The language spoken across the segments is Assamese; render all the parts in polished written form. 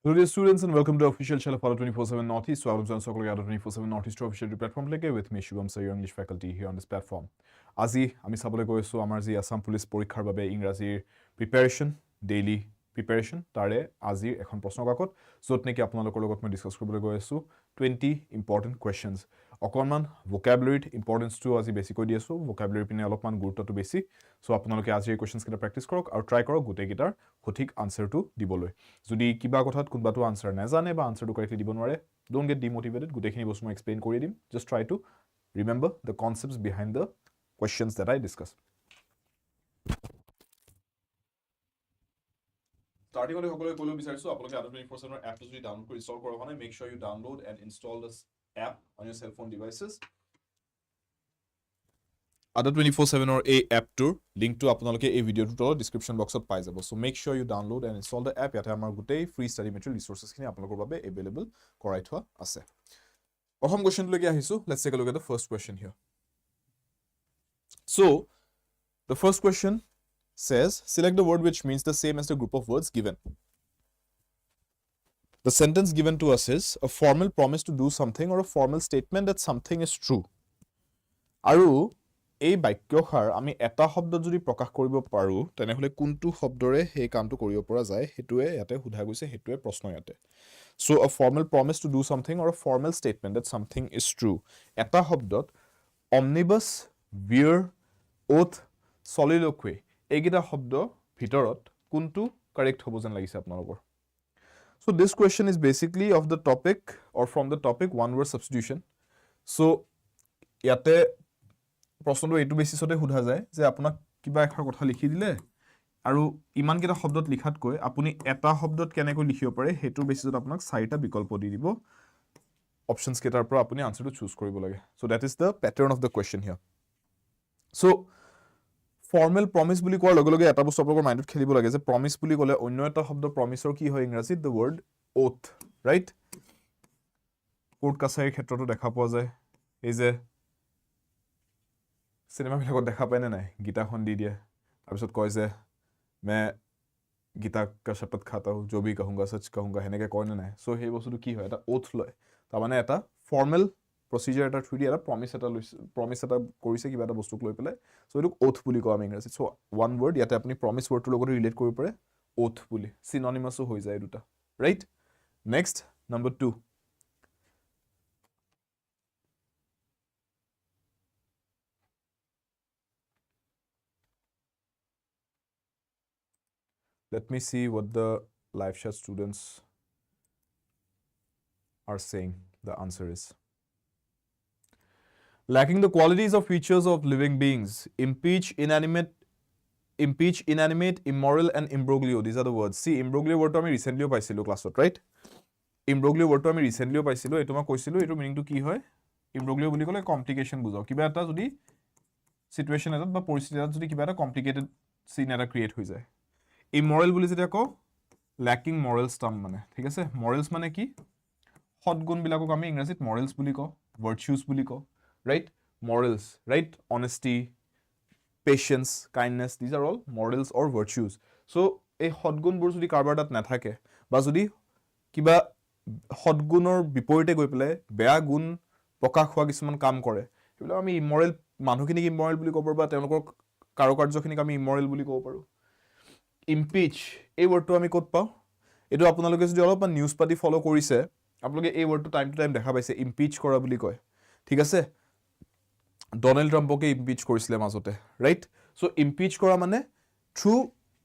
Hello dear students and welcome to the official channel of 24/7 Northeast. So I'm Sokol Yadav 24/7 Northeast official platform with me Shubham Sir, your English faculty here on this platform. আজি আমি চাবলৈ গৈ আছো আমাৰ যি আসাম পুলিচ পৰীক্ষাৰ বাবে ইংৰাজীৰ প্ৰিপাৰেচন ডেইলি প্ৰিপাৰেচন তাৰে আজিৰ এখন প্ৰশ্ন কাকত য'ত নেকি আপোনালোকৰ লগত মই ডিসকাস কৰিবলৈ গৈ আছো 20 ইম্পৰ্টেন্ট কোৱেশ্চনছ অকনমান ভোকাবুলাৰীত ইম্পৰ্টেন্সটো আজি বেছি কৈ দি আছো ভোকাবুলাৰী পিনে অলপমান গুৰুত্বটো বেছি সো আপোনালোকে আজিৰ কোৱেশ্চনছ কেইটা প্ৰেক্টিস কৰক আৰু ট্ৰাই কৰক গোটেই গিটাৰ সঠিক আনসাৰটো দিবলৈ যদি কিবা কথাত কোনবাটো আনসাৰ নাজানে বা আনসাৰটো কাৰেক্টলি দিব নোৱাৰে ডোন্ট গেট ডিমোটিভেটেড গোটেইখিনি বস্তু মই এক্সপ্লেইন কৰি দিম just try to remember the concepts behind the questions that I discuss. Starting with the follow বিচাৰিছো আপোনালোকে Adobe 24/7 app to download কৰি install কৰা হোৱা make sure you download and install this app on your cell phone devices. Adobe 24/7 or a app tour link to আপোনালোকে এই ভিডিওটো তলত description boxত পাই যাব so make sure you download and install the app ইয়াতে আমাৰ গোটেই free study material resources খিনি আপোনালোকৰ বাবে available কৰাই থোৱা আছে প্ৰথম কোৱেশ্চন লৈকে আহিছো let's take a look at the first question here. So, the first question says, select the word which means the same as the group of words given. The sentence given to us is a formal promise to do something or a formal statement that something is true. Aru, ei bakyokar ami eta shobdot jodi prakash koribo paru, tenehole kuntu shobdore hei kamtu koribo pora jay, hetue yate hudha goise, hetue proshno yate. So, a formal promise to do something or a formal statement that something is true. Eta shobdot omnibus, veer, oath, soliloquy egita শব্দ ভিতৰত কোনটো কাৰেক্ট হ'ব যেন লাগিছে আপোনালোকৰ so this question is basically of the topic or from the topic one word substitution so ইয়াতে প্ৰশ্নটো এইটো বেসিসতে সোধা যায় যে আপোনাক কিবা এখাৰ কথা লিখি দিলে আৰু ইমান কেটা শব্দত লিখাত কৈ আপুনি এটা শব্দত কেনেকৈ লিখিব পাৰে হেতু বেসিসত আপোনাক চাৰিটা বিকল্প দি দিব অপশনস কেটাৰ পৰা আপুনি আনসাৰটো চুজ কৰিব লাগে so that is the pattern of the question here so formal promise বুলি কোৱাৰ লগে লগে এটা বস্তু আপোনালোকৰ মাইন্ডত খেলিব লাগে যে promise বুলি ক'লে অন্য এটা শব্দ promiseৰ কি হয় ইংৰাজীত the word oath right court কাছাৰীৰ ক্ষেত্ৰতো দেখা পোৱা যায় এই যে সিনেমা বিলাকত দেখা পায় নে নাই গীতাখন দি দিয়ে তাৰ পিছত কয় যে मैं गीता का शपथ खाता हूं जो भी कहूंगा सच कहूंगा হেনেকে কয় নে নাই সো সেই বস্তুটো কি হয় এটা oath লয় তাৰ মানে এটা formal procedure এটা থ্ৰু দি এটা promise এটা কৰিছে কিবা এটা বস্তুক লৈ পেলাই সো এটো oath বুলি কোৱা আমি ইংৰাজীত সো one word ইয়াতে আপুনি promise word টোৰ লগত ৰিলেট কৰিব পাৰে oath বুলি synonymous হৈ যায় দুটা right next number 2 let me see what the live chat students are saying the answer is lacking the qualities or features of living beings impeach inanimate immoral and imbroglio these are the words see imbroglio word to ami recently paisilo class right imbroglio word to ami recently paisilo eto ma koisilo eto meaning to ki hoy imbroglio buli kole complication bujao kiba eta jodi situation etat ba poristiti etat jodi kiba eta complicated scene eta create hoy jay immoral buli jetia ko lacking morals tam mane thik ase morals mane ki hot gun bilakok ami ingrazit morals buli ko virtues buli ko right morals right honesty patience kindness these are all morals or virtues so a hot gun bur jodi karbar dat na thake ba jodi kiba hot gunor biporite goi pele beya gun prakash howa kisman kaam kore ebilo ami immoral manukhini immoral buli kobo ba telokor karokarjo khini ami immoral buli kobo paru impeach এই wordটো আমি কত পাও এটো আপোনালোকে যদি অলপ নিউজ পাতি ফলো কৰিছে আপোনালোকে এই wordটো টাইম টু টাইম দেখা পাইছে impeach কৰা বুলি কয় ঠিক আছে ডোনাল্ড ট্ৰাম্পকে impeach কৰিছিলে মাজতে ৰাইট সো impeach কৰা মানে থ্ৰু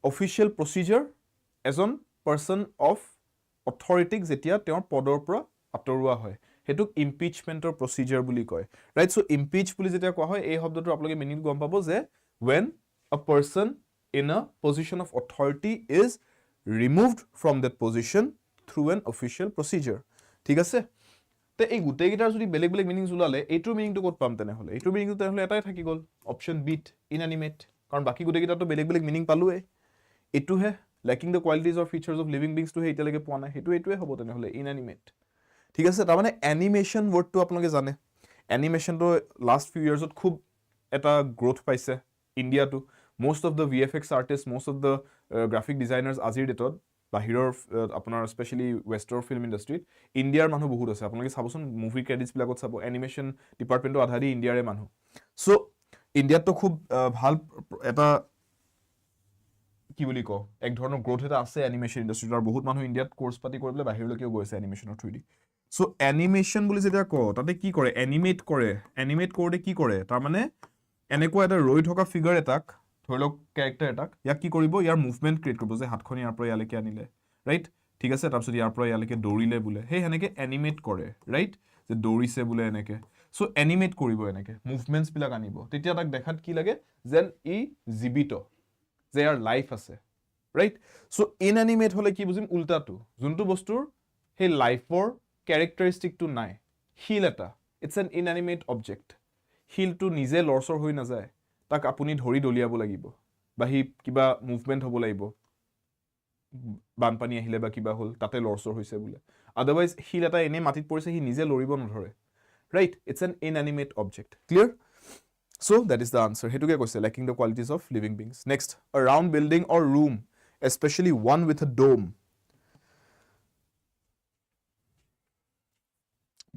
অফিচিয়েল প্ৰচিজাৰ এজন পাৰসন অফ অথৰিটিক যেতিয়া তেওঁৰ পদৰ পৰা আতৰুৱা হয় হেতুক impeachmentৰ প্ৰচিজাৰ বুলি কয় ৰাইট সো impeach বুলি যেতিয়া কোৱা হয় এই শব্দটো আপোনালোকে মিনিং গম পাব যে when a person in a position of authority is removed from that position through an official procedure ঠিক আছে তে এই গুটেই গিটাৰ যদি বেলেগ বেলেগ মিনিং জুলালে এইটো মিনিংটো কত পাম তেনে হলে এইটো মিনিংটো তেনে হলে এটাই থাকি গল অপচন বি inanimate কাৰণ বাকি গুটেই গিটাৰটো বেলেগ বেলেগ মিনিং পালুৱে এটো হে lacking the qualities or features of living beings to হে ইতেলৈকে পোৱা নাই হেতু এটোৱে হ'ব তেনে হলে inanimate ঠিক আছে তাৰ মানে এনিমেশন ওয়াৰ্ডটো আপোনালোকে জানে এনিমেশনটো লাস্ট ফিউ ইয়াৰ্সত খুব এটা গ্ৰোথ পাইছে ইন্ডিয়াটো most of the VFX artists, most of the graphic designers azir datot বাহিৰৰ আপোনাৰ স্পেশালি ৱেষ্টৰ ফিল্ম ইণ্ডাষ্ট্ৰীত ইণ্ডিয়াৰ মানুহ বহুত আছে আপোনালোকে চাবচোন মুভি ক্ৰেডিটছ বিলাকত চাব এনিমেশ্যন ডিপাৰ্টমেণ্টৰ আধা দি ইণ্ডিয়াৰে মানুহ সো ইণ্ডিয়াততো খুব ভাল এটা কি বুলি কওঁ এক ধৰণৰ গ্ৰোথ এটা আছে এনিমেশ্যন ইণ্ডাষ্ট্ৰীত আৰু বহুত মানুহ ইণ্ডিয়াত কোৰ্চ পাতি কৰি পেলাই বাহিৰলৈকেও গৈছে এনিমেশ্যনৰ থ্ৰুদি সো এনিমেশ্যন বুলি যেতিয়া কওঁ তাতে কি কৰে এনিমেট কৰোঁতে কি কৰে তাৰমানে এনেকুৱা এটা ৰৈ থকা ফিগাৰ এটাক ধৰি লওক কেৰেক্টাৰ এটাক ইয়াক কি কৰিব ইয়াৰ মুভমেণ্ট ক্ৰিয়েট কৰিব যে হাতখন ইয়াৰ পৰা ইয়ালৈকে আনিলে ৰাইট ঠিক আছে তাৰপিছত ইয়াৰ পৰা ইয়ালৈকে দৌৰিলে বোলে সেই সেনেকে এনিমেট কৰে ৰাইট যে দৌৰিছে বোলে এনেকে সো এনিমেট কৰিব এনেকে মুভমেণ্টছ বিলাক আনিব তেতিয়া তাক দেখাত কি লাগে যেন ই জীৱিত যে ইয়াৰ লাইফ আছে ৰাইট সো ইনএনিমেট হলে কি বুজিম উল্টাটো যোনটো বস্তুৰ সেই লাইফৰ কেৰেক্টাৰিষ্টিকটো নাই শিল এটা ইটছ এন ইনএনিমেট অবজেক্ট শিলটো নিজে লৰচৰ হৈ নাযায় তাক আপুনি ধৰি দলিয়াব লাগিব বা সি কিবা মুভমেণ্ট হ'ব লাগিব বানপানী আহিলে বা কিবা হ'ল তাতে লৰচৰ হৈছে বোলে আদাৰৱাইজ শিল এটা এনেই মাটিত পৰিছে সি নিজে লৰিব নধৰে right it's an inanimate object clear so that is the answer হেতুকে কৈছে lacking the qualities of living beings next a round building or room especially one with a dome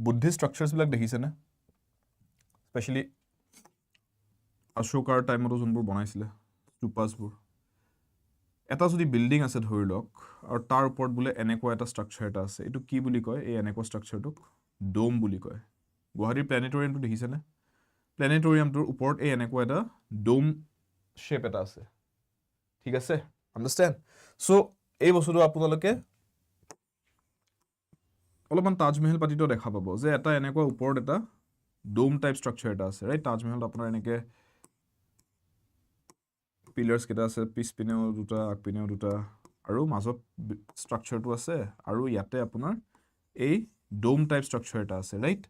Buddhist structures বিলাক দেখিছে না স্পেশালি অশোকাৰ টাইমতো যোনবোৰ বনাইছিলে স্তূপাছবোৰ এটা যদি বিল্ডিং আছে ধৰি লওক আৰু তাৰ ওপৰত বোলে এনেকুৱা এটা স্ট্ৰাকচাৰ এটা আছে এইটো কি বুলি কয় এই এনেকুৱা স্ট্ৰাকচাৰটোক ডোম বুলি কয় গুৱাহাটীৰ প্লেনেটৰিয়ামটো দেখিছেনে প্লেনেটৰিয়ামটোৰ ওপৰত এই এনেকুৱা এটা ডোম শ্বেপ এটা আছে ঠিক আছে আন্ডাৰষ্টেণ্ড সো এই বস্তুটো আপোনালোকে অলপমান তাজমহল পাতিটো দেখা পাব যে এটা এনেকুৱা ওপৰত এটা ডোম টাইপ স্ট্ৰাকচাৰ এটা আছে ৰাইট তাজমহল আপোনাৰ এনেকে পিলাৰ্ছ কেইটা আছে পিছপিনেও দুটা আগপিনেও দুটা আৰু মাজত স্ট্ৰাকচাৰটো আছে আৰু ইয়াতে আপোনাৰ এই ডোম টাইপ স্ট্ৰাকচাৰ এটা আছে ৰাইট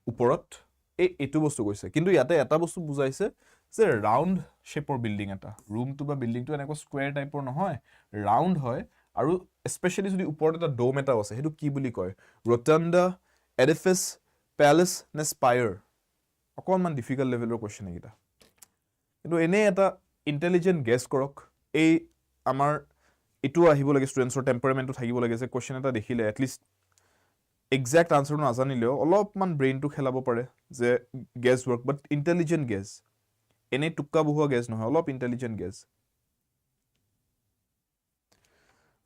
ওপৰত এইটো বস্তু কৈছে কিন্তু ইয়াতে এটা বস্তু বুজাইছে যে ৰাউণ্ড শ্বেপৰ বিল্ডিং এটা ৰুমটো বা বিল্ডিংটো এনেকুৱা স্কুৱেৰ টাইপৰ নহয় ৰাউণ্ড হয় আৰু স্পেচিয়েলি যদি ওপৰত এটা ডোম এটাও আছে সেইটো কি বুলি কয় ৰটাণ্ডা এডিফিচ পেলেচ নে স্পায়াৰ অকণমান ডিফিকাল্ট লেভেলৰ কুৱেশ্যন এইকেইটা কিন্তু এনেই এটা ইণ্টেলিজেণ্ট গেছ কৰক এই আমাৰ এইটো আহিব লাগে ষ্টুডেণ্টছৰ টেম্পাৰমেণ্টটো থাকিব লাগে যে কুৱেশ্যন এটা দেখিলে এটলিষ্ট এক্সাক্ট আনচাৰটো নাজানিলেও অলপমান ব্ৰেইনটো খেলাব পাৰে যে গেছ ৱৰ্ক বাট ইণ্টেলিজেণ্ট গেছ এনেই টুক্কা বহুৱা গেছ নহয় অলপ ইণ্টেলিজেণ্ট গেছ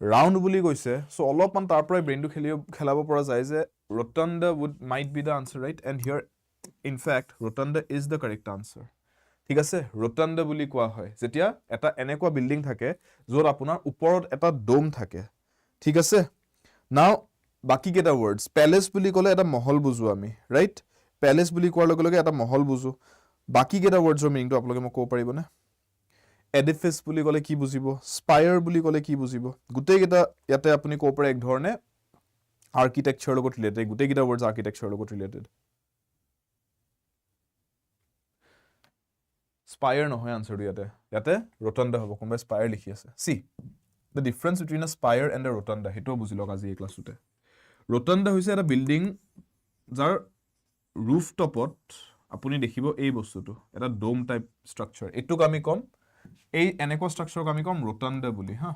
ৰাউণ্ড বুলি কৈছে চ' অলপমান তাৰ পৰাই ব্ৰেইনটো খেলাব পৰা যায় যে rotunda might be the answer right and here in fact rotunda is the correct answer ঠিক আছে ৰটাণ্ডা বুলি কোৱা হয় যেতিয়া এটা এনেকুৱা বিল্ডিং থাকে য'ত আপোনাৰ ওপৰত এটা ডোম থাকে ঠিক আছে নাও বাকী কেইটা ৱৰ্ডছ পেলেচ বুলি ক'লে এটা মহল বুজো আমি ৰাইট পেলেচ বুলি কোৱাৰ লগে লগে এটা মহল বুজো বাকী কেইটা ৱৰ্ডছৰ মিনিংটো আপোনালোকে মোক ক'ব পাৰিবনে এডিফিচ বুলি ক'লে কি বুজিব স্পায়াৰ বুলি ক'লে কি বুজিব গোটেইকেইটা ইয়াতে আপুনি ক'ব পাৰে এক ধৰণে আৰ্কিটেকচাৰৰ লগত ৰিলেটেড গোটেইকেইটা ৱৰ্ডছ আৰ্কিটেকচাৰৰ লগত ৰিলেটেড স্পায়াৰ নহয় আনচাৰটো ইয়াতে ৰটাণ্ডা হ'ব কোনোবাই স্পায়াৰ লিখি আছে চি দ্য ডিফাৰেঞ্চ বিটুইন আ স্পায়াৰ এণ্ড আ ৰটাণ্ডা সেইটোও বুজি লওক আজি এই ক্লাছটোতে ৰটাণ্ডা হৈছে এটা বিল্ডিং যাৰ ৰুফ টপত আপুনি দেখিব এই বস্তুটো এটা ডোম টাইপ ষ্ট্ৰাকচাৰ এইটোক আমি ক'ম এই এনেকুৱা ষ্ট্ৰাকচাৰক আমি ক'ম ৰটাণ্ডা বুলি হা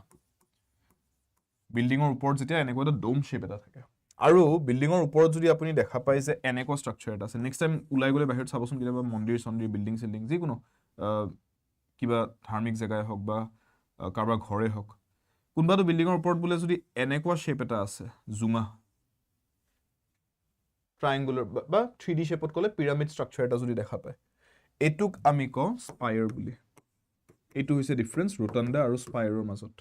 বিল্ডিঙৰ ওপৰত যেতিয়া এনেকুৱা এটা ডোম শ্বেপ এটা থাকে আৰু বিল্ডিঙৰ ওপৰত যদি আপুনি দেখা পায় যে এনেকুৱা ষ্ট্ৰাকচাৰ এটা আছে নেক্সট টাইম ওলাই গ'লে বাহিৰত চাবচোন কেতিয়াবা মন্দিৰ চন্দিৰ বিল্ডিং চিল্ডিং যিকোনো কিবা ধাৰ্মিক জেগাই হওক বা কাৰোবাৰ ঘৰে হওক কোনোবাটো বিল্ডিঙৰ ওপৰত বোলে যদি এনেকুৱা শ্বেপ এটা আছে জুঙা ট্ৰাইংগুলাৰ বা 3D শ্বেপত ক'লে পিৰামিড ষ্ট্ৰাকচাৰ এটা যদি দেখা পায় এইটোক আমি কওঁ স্পায়াৰ বুলি এইটো হৈছে ডিফাৰেঞ্চ ৰটাণ্ডা আৰু স্পায়াৰৰ মাজত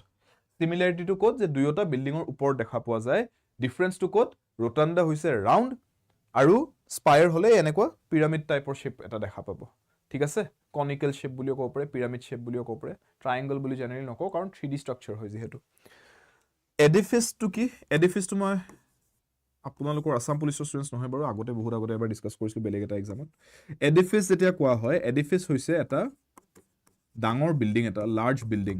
সিমিলাৰিটিটো ক'ত যে দুয়োটা বিল্ডিঙৰ ওপৰত দেখা পোৱা যায় ডিফাৰেঞ্চটো ক'ত ৰটাণ্ডা হৈছে ৰাউণ্ড আৰু স্পায়াৰ হ'লে এনেকুৱা পিৰামিড টাইপৰ শ্বেপ এটা দেখা পাব ঠিক আছে কনিকেল শ্বেপ বুলিও ক'ব পাৰে পিৰামিড শ্বেপ বুলিও ক'ব পাৰে ট্ৰাইংগল বুলি জেনেৰেলি নকওঁ কাৰণ 3D ষ্ট্ৰাকচাৰ হয় যিহেতু এডিফিচটো কি এডিফিচটো মই আপোনালোকৰ আসাম পুলিচৰ ষ্টুডেণ্টছ নহয় বাৰু আগতে বহুত আগতে এবাৰ ডিছকাছ কৰিছিলোঁ বেলেগ এটা এক্সামত এডিফিচ যেতিয়া কোৱা হয় এডিফিচ হৈছে এটা ডাঙৰ বিল্ডিং এটা লাৰ্জ বিল্ডিং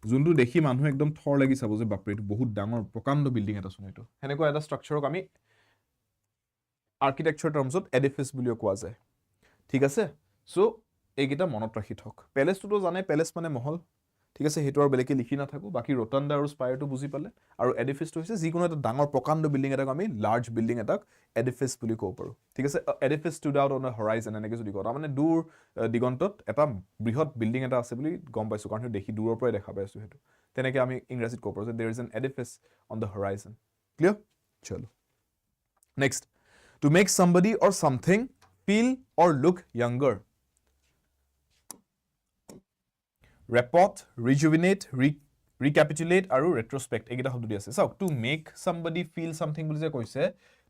যোনটো দেখি মানুহ একদম থৰ লাগি চাব যে বাপৰে এইটো বহুত ডাঙৰ প্ৰকাণ্ড বিল্ডিং এটা চোন এইটো সেনেকুৱা এটা ষ্ট্ৰাকচাৰক আমি আৰ্কিটেকচাৰ টাৰ্মছত এডিফিচ বুলিও কোৱা যায় ঠিক আছে চ' এইকেইটা মনত ৰাখি থওক পেলেচটোতো জানে পেলেচ মানে মহল ঠিক আছে হেতু আৰু বেলেগকে লিখি না থাকো বাকি ৰটাণ্ডা আৰু স্পায়াৰটো বুজি পালে আৰু এডিফিছটো হৈছে যিকোনো এটা ডাঙৰ প্ৰকাণ্ড বিল্ডিং এটাক আমি লাৰ্জ বিল্ডিং এটাক এডিফিছ বুলি ক'ব পাৰো ঠিক আছে edifice stood out on the horizon এনেকৈ যদি কওঁ তাৰমানে দূৰ দিগন্তত এটা বৃহৎ বিল্ডিং এটা আছে বুলি গম পাইছোঁ কাৰণ দেখি দূৰৰ পৰাই দেখা পাইছোঁ সেইটো তেনেকৈ আমি ইংৰাজীত ক'ব পাৰোঁ যে there is an edifice on the horizon clear চলো next to make somebody or something feel or look younger report rejuvenate recapitulate আৰু retrospect এইকেইটা শব্দ দি আছে চাওক to make somebody feel something বুলি যে কৈছে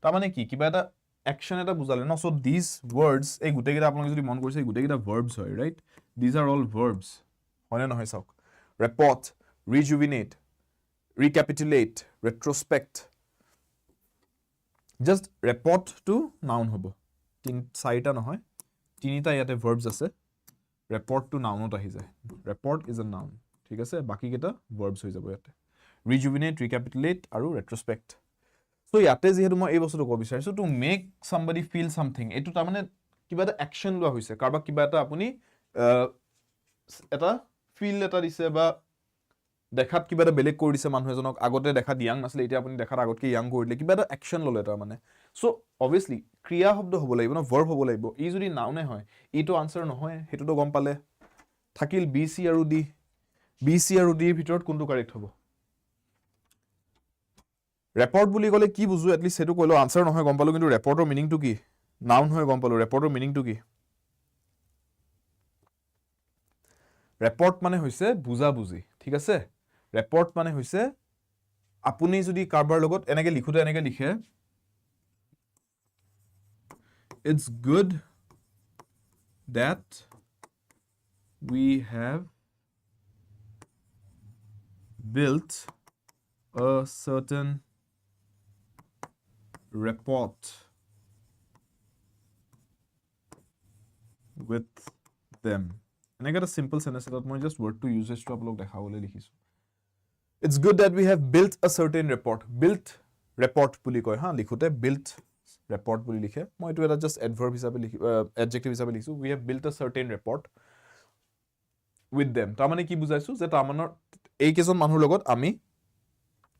তাৰমানে কি কিবা এটা action এটা বুজালে ন so these words এই গোটেইকেইটা আপোনালোকে যদি মন কৰিছে এই গোটেইকেইটা verbs হয় right these are all verbs হয়নে নহয় চাওক report rejuvenate recapitulate retrospect just report to noun হ'ব চাৰিটা নহয় তিনিটা ইয়াতে verbs আছে report to nounত আহি যায় report is a noun ঠিক আছে বাকি কেইটা verbs হৈ যাব ইয়াতে rejuvenate recapitulate আৰু retrospect so ইয়াতে যেহেতু মই এই বস্তুটো ক'ব বিচাৰিছো to make somebody feel something এটো তাৰ মানে কিবা এটা action লোৱা হৈছে কাৰবা কিবা এটা আপুনি এটা feel এটা দিছে বা দেখাত কিবা এটা বেলেগ কৰি দিছে মানুহ এজনক আগতে দেখাত ইয়াং নাছিলে এতিয়া আপুনি দেখাত আগতকে ইয়াং কৰি দিলে কিবা এটা অ্যাকশন ললে তাৰ মানে সো অবভিয়াসলি ক্ৰিয়া শব্দ হ'ব লাগিব ন ভাৰ্ব হ'ব লাগিব ই যদি নাউনে হয় ইটো আনসাৰ নহয় হেতুটো গম পালে থাকিল বিসি আৰু ডি ৰ ভিতৰত কোনটো কাৰেক্ট হ'ব ৰেপৰ্ট বুলি ক'লে কি বুজো এটলিষ্ট হেতু কইলো আনসাৰ নহয় গম পালো কিন্তু ৰেপৰ্টৰ মিনিংটো কি নাউন হয় গম পালো ৰেপৰ্টৰ মিনিংটো কি ৰেপৰ্ট মানে হৈছে বুজা বুজি ঠিক আছে ৰেপৰ্ট মানে হৈছে আপুনি যদি কাৰবাৰ লগত এনেকে লিখোতে এনেকে লিখে it's good that we have built a certain rapport with them এনেকে এটা simple sentence এটাত মই just word to usage to আপোনাক দেখাবলৈ লিখিছো it's good that we have built a certain report বুলি কয় হা লিখোতে built report বুলি লিখে মই এটো এটা just adverb হিচাপে লিখি adjective হিচাপে লিখিছো we have built a certain report with them তাৰ মানে কি বুজাইছো যে তাৰ মানৰ এই কেজন মানুহৰ লগত আমি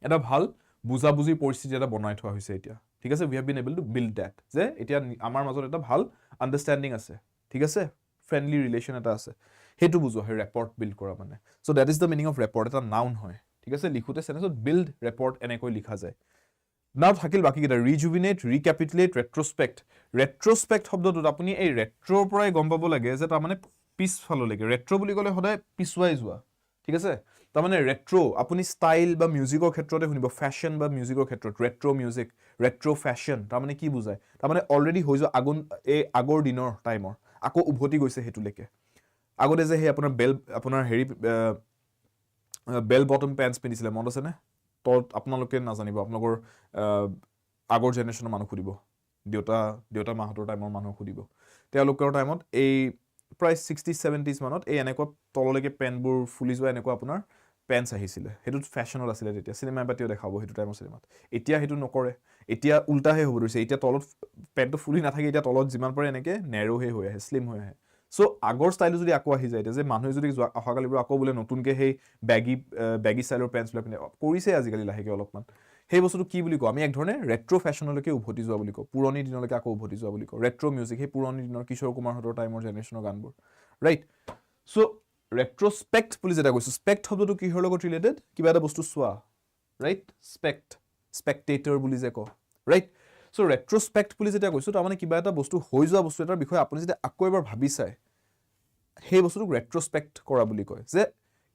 এটা ভাল বুজাবুজি পৰিস্থিতি এটা বনাই থোৱা হৈছে এতিয়া ঠিক আছে we have been able to build that যে এতিয়া আমাৰ মাজত এটা ভাল আন্ডাৰষ্টেণ্ডিং আছে ঠিক আছে friendly relation এটা আছে হেতু বুজোৱা হয় report build কৰা মানে so that is the meaning of report এটা noun হয় ঠিক আছে লিখোতে সেনেছত build report এনেকৈ লিখা যায় নাও থাকিল বাকি কেইটা rejuvenate recapitulate retrospect শব্দটোত আপুনি এই retro পৰাই গম পাব লাগে যে তাৰ মানে পিছফাললৈকে retro বুলি ক'লে সদায় পিছুৱাই যোৱা ঠিক আছে তাৰ মানে retro আপুনি ষ্টাইল বা মিউজিকৰ ক্ষেত্ৰতে শুনিব ফ্যাশন বা মিউজিকৰ ক্ষেত্ৰত retro music retro fashion তাৰ মানে কি বুজায় তাৰ মানে অলৰেডি হৈ যোৱা আগৰ দিনৰ টাইমৰ আকৌ উভতি গৈছে হেতুলৈকে আগতে যে হে আপোনাৰ হেৰি বেল বটম প্যান্টস পিন্ধিছিলে মনত আছে নে তো আপোনালোকে নাজানিব আপোনালোকৰ আগৰ জেনাৰেশ্যনৰ মানুহ খুদিব দেউতা মাহতৰ টাইমৰ মানুহ খুদিব তেওঁলোকৰ টাইমত এই প্ৰায় 60s 70s মানত এই এনেকুৱা তললৈকে পেনবোৰ ফুলি যোৱা এনেকুৱা আপোনাৰ পেন্টস আহিছিলে হেতু ফ্যাশনত আছিল তেতিয়া সিনেমা পাতিও দেখাব হেতু টাইমৰ সিনেমাত এতিয়া হেতু নকৰে এতিয়া উল্টাহে হ'ব ধৰিছে এতিয়া তলত পেন্টটো ফুলি নাথাকে এতিয়া তলত যিমান পাৰে এনেকে নেৰো হে হৈ আহে স্লিম হৈ আহে সো আগৰ ষ্টাইল যদি আকৌ আহি যায় যে মানুহে যদি অহাকালিবোৰ আকৌ বোলে নতুনকে হেই বেগি ষ্টাইলৰ পেন্টস বিলাক পিনে কৰিছে আজিকালি লাহেকে অলপমান হেই বস্তুটো কি বুলি কও আমি এক ধৰণে ৰেট্ৰো ফ্যাশনলৈকে উভতি যোৱা বুলি কও পুৰণি দিনলৈকে আকৌ উভতি যোৱা বুলি কও ৰেট্ৰো মিউজিক হে পুৰণি দিনৰ কিশোৰ কুমাৰহঁতৰ টাইমৰ জেনাৰেশ্যনৰ গানবোৰ ৰাইট সো retrospect বুলি যেটা কৈছো spect শব্দটো কিহৰ লগত ৰিলেটেড কিবা এটা বস্তু চোৱা ৰাইট spectator বুলি যে কও ৰাইট সো retrospect বুলি যেটা কৈছো তাৰ মানে কিবা এটা বস্তু হৈ যোৱা বস্তু এটাৰ বিষয়ে আপুনি যদি আকৌ এবাৰ ভাবি চাই সেই বস্তুটো retrospect কৰা বুলি কয় যে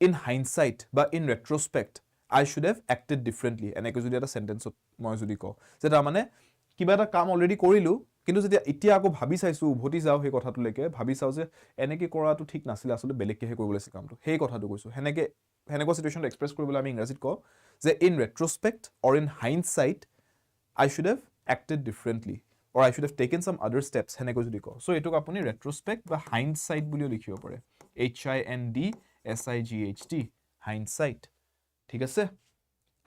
in hindsight বা in retrospect I should have acted differently এনেকৈ যদি এটা সেন্টেন্সত মই যদি কও যে তাৰ মানে কিবা এটা কাম অলৰেডি কৰিলো কিন্তু যদি এতিয়া আকৌ ভাবি চাইছো উভতি যাও সেই কথাটো লেকে ভাবি চাও যে এনেকৈ কৰাটো ঠিক নাছিল আসলে বেলেগকে কৰিব লাগিছিল কামটো সেই কথাটো কৈছো হেনেকুৱা সিচুৱেচন এক্সপ্ৰেছ কৰিবলৈ আমি ইংৰাজীত কও যে in retrospect or in hindsight I should have acted differently or I should have taken some other steps হেনেকৈ যদি কও সো এটোক আপুনি retrospect বা hindsight বুলিও লিখিব পাৰে HINDSIGHT hindsight ঠিক আছে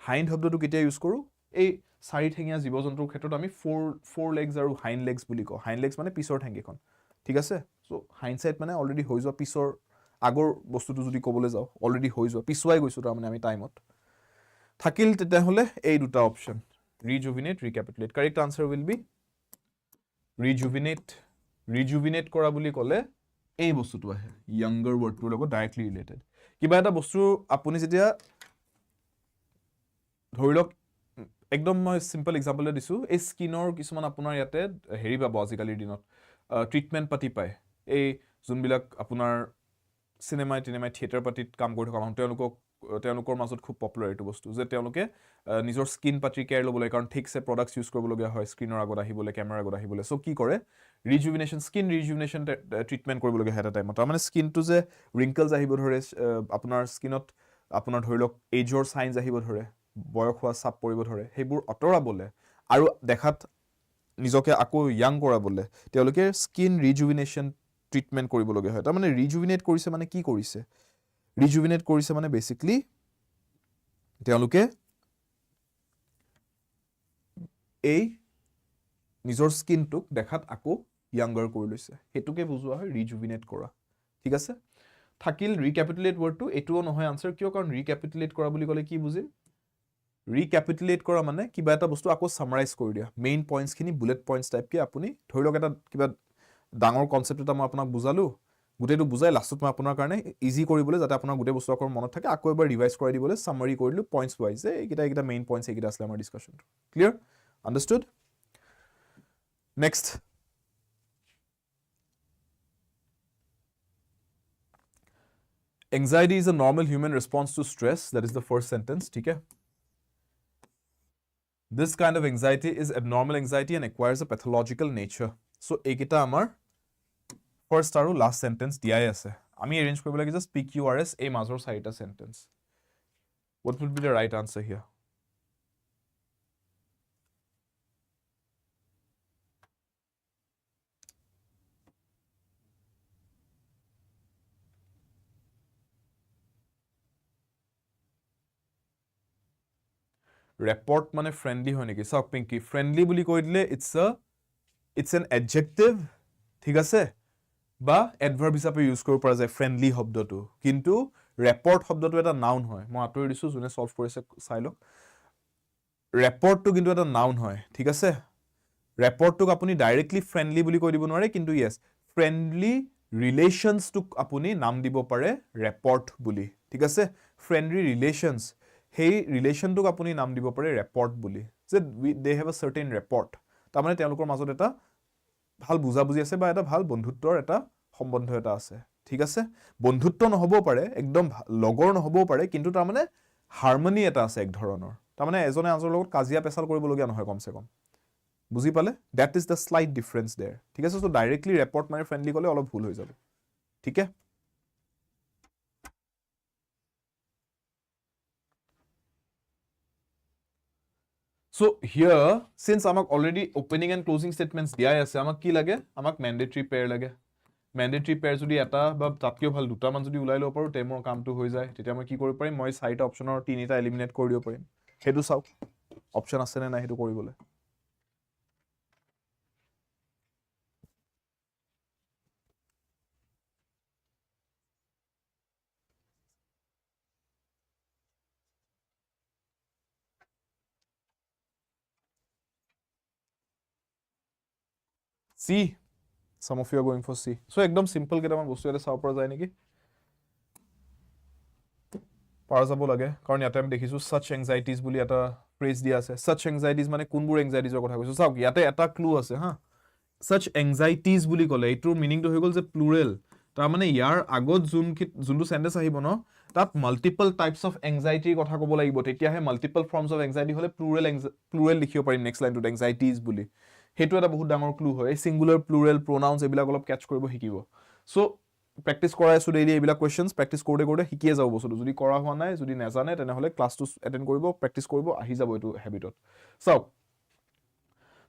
হাইন্ড শব্দটো কেতিয়া ইউজ কৰো এই চাৰি ঠেঙীয়া জীৱ-জন্তুৰ ক্ষেত্ৰত আমি ফোৰ লেগস আৰু হাইন্ড লেগস বুলি কও হাইন্ড লেগস মানে পিছৰ ঠেঙকেখন ঠিক আছে সো হাইন্ডসাইট মানে অলৰেডি হৈ যোৱা পিছৰ আগৰ বস্তুটো যদি ক'বলৈ যাওঁ অলৰেডি হৈ যোৱা পিছুৱাই গৈছোঁ তাৰমানে আমি টাইমত থাকিল তেতিয়াহ'লে এই দুটা option rejuvenate recapitulate correct answer will be rejuvenate কৰা বুলি ক'লে এই বস্তুটো আহে য়ংগাৰ ৱৰ্ডটোৰ লগত ডাইৰেক্টলি ৰিলেটেড কিবা এটা বস্তু আপুনি যেতিয়া ধৰি লওক একদম মই সিম্পল এক্সাম্পল দিছোঁ এই স্কিনৰ কিছুমান আপোনাৰ ইয়াতে হেৰি পাব আজিকালিৰ দিনত ট্ৰিটমেণ্ট পাতি পায় এই যোনবিলাক আপোনাৰ চিনেমাই থিয়েটাৰ পাতিত কাম কৰি থকা মানুহ তেওঁলোকৰ মাজত খুব পপুলাৰ এইটো বস্তু যে তেওঁলোকে নিজৰ স্কিন পাতি কেয়াৰ ল'ব লাগে কাৰণ ঠিকছে প্ৰডাক্টছ ইউজ কৰিবলগীয়া হয় স্ক্ৰীনৰ আগত আহিবলৈ কেমেৰাৰ আগত আহিবলৈ চ' কি কৰে স্কিন ৰিজুভিনেশ্যন ট্ৰিটমেণ্ট কৰিবলগীয়া হয় এটা টাইমত তাৰমানে স্কিনটো যে ৰিংকলছ আহিব ধৰে আপোনাৰ স্কিনত আপোনাৰ ধৰি লওক এজৰ চাইনছ আহিব ধৰে বয়স হোৱা চাপ পৰিব ধৰে সেইবোৰ আঁতৰাবলৈ আৰু দেখাত নিজকে আকৌ য়াং কৰাবলৈ তেওঁলোকে স্কিন ৰিজুভিনেশ্যন ট্ৰিটমেণ্ট কৰিবলগীয়া হয় তাৰমানে ৰিজুভিনেট কৰিছে মানে কি কৰিছে ৰিজুভিনেট কৰিছে মানে বেচিকলি তেওঁলোকে এই নিজৰ স্কিনটোক দেখাত আকৌ য়াংগাৰ কৰি লৈছে সেইটোকে বুজোৱা হয় ৰিজুভিনেট কৰা ঠিক আছে থাকিল ৰিকেপিটুলেট ৱৰ্ডটো এইটোও নহয় আনচাৰ কিয় কাৰণ ৰিকেপিটুলেট কৰা বুলি ক'লে কি বুজিম ৰিকেপিটুলেট কৰা মানে কিবা এটা বস্তু আকৌ সামাৰাইজ কৰি দিয়া মেইন পইণ্টছখিনি বুলেট পইণ্টছ টাইপকে আপুনি ধৰি লওক এটা কিবা ডাঙৰ কনচেপ্ট এটা মই আপোনাক বুজালোঁ গোটেইটো বুজাই লাষ্টত মই আপোনাৰ কাৰণে ইজি কৰিবলৈ যাতে আপোনাৰ গোটেই বস্তু আকৌ মনত থাকে আকৌ এবাৰ ৰিভাইজ কৰাই দিবলৈ সামাৰি কৰি দিলোঁ পইণ্টছ ৱাইজ যে এইকেইটা মেইন পইণ্টছ এইকেইটা আছিলে আমাৰ ডিছকাশ্যনটো clear understood next Anxiety is a normal human response to stress. That is the first sentence. ठीक है? This kind of anxiety is abnormal anxiety and acquires a pathological nature. So, ekita amar first aru last sentence diyai ase. Ami arrange koribo lage just PQRS a mazor saita sentence. What would be the right answer here? Report মানে friendly হয় নেকি চাওক পিংকি friendly বুলি কৈ দিলে it's an adjective ঠিক আছে বা adverb হিচাপে ইউজ কৰিব পৰা যায় friendly শব্দটো কিন্তু report শব্দটো এটা noun হয় মই আঁতৰি দিছোঁ যোনে সলভ কৰিছে চাই লওক report টো কিন্তু এটা noun হয় ঠিক আছে report টোক আপুনি ডাইৰেক্টলি friendly বুলি কৈ দিব নোৱাৰে কিন্তু yes friendly relations টোক আপুনি নাম দিব পাৰে report বুলি ঠিক আছে friendly relations সেই ৰিলেশ্যনটোক আপুনি নাম দিব পাৰে ৰেপৰ্ট বুলি যে দে হেভ আ চাৰ্টেন ৰেপৰ্ট তাৰমানে তেওঁলোকৰ মাজত এটা ভাল বুজাবুজি আছে বা এটা ভাল বন্ধুত্বৰ এটা সম্বন্ধ এটা আছে ঠিক আছে বন্ধুত্ব নহবও পাৰে একদম লগৰ নহবও পাৰে কিন্তু তাৰমানে হাৰমনি এটা আছে এক ধৰণৰ তাৰমানে এজনে আনজনৰ লগত কাজিয়া পেচাল কৰিবলগীয়া নহয় কমসে কম বুজি পালে that is the slight difference there ঠিক আছে সো ডাইৰেক্টলি ৰেপৰ্ট মানে ফ্ৰেণ্ডলি ক'লে অলপ ভুল হৈ যাব ঠিক আছে So here, since amak already opening and closing statements diyai ase, amak ki lage? Amak mandatory pair lage. Mandatory pair jodi eta ba tatkeo bhal duta man jodi ulai lo paru temor kaam to hoi jay. Tetia moi ki koribo parim? Moi site option or tinita eliminate kori dibo parim. Hetu sauk. Option ase ne na hetu koribole. C. Some of you are going for C. So ekdom simple ketaman bostu eta saw pora jay neki. Para jabo lage karon yate ami dekhisu such anxieties buli eta phrase dia ase. Such anxieties mane kunbur anxieties or kotha koisu. Sauk yate eta clue ase ha. Such anxieties buli kole etur meaning to hoi gol je plural. তাৰ মানে ইয়াৰ আগত যোনটো সেন্টেন্স আহিব ন তাত মাল্টিপল টাইপস অফ এংজাইটি কথা ক'ব লাগিব তেতিয়াহে মাল্টিপল ফৰ্মস অফ এংজাইটি হলে প্লুৰেল লিখিব পাৰিম নেক্সট লাইনটোত এংজাইটিজ বুলি হেতু এটা বহুত ডাঙৰ ক্লু হয় সিঙ্গুলাৰ প্লুৰেল প্ৰোনাউন্স এবিলাক অলপ ক্যাচ কৰিব শিকিব সো প্ৰেক্টিস কৰাই আছো ডেইলি এইবিলাক কোৱেশ্চনস প্ৰেক্টিস কৰোতে কৰোতে শিকিয়ে যাব বস্তুটো যদি কৰা হোৱা নাই যদি নাজানে তেনেহলে ক্লাছটো এটেন্ড কৰিব প্ৰেক্টিস কৰিব আহি যাব এটো হেবিটত সো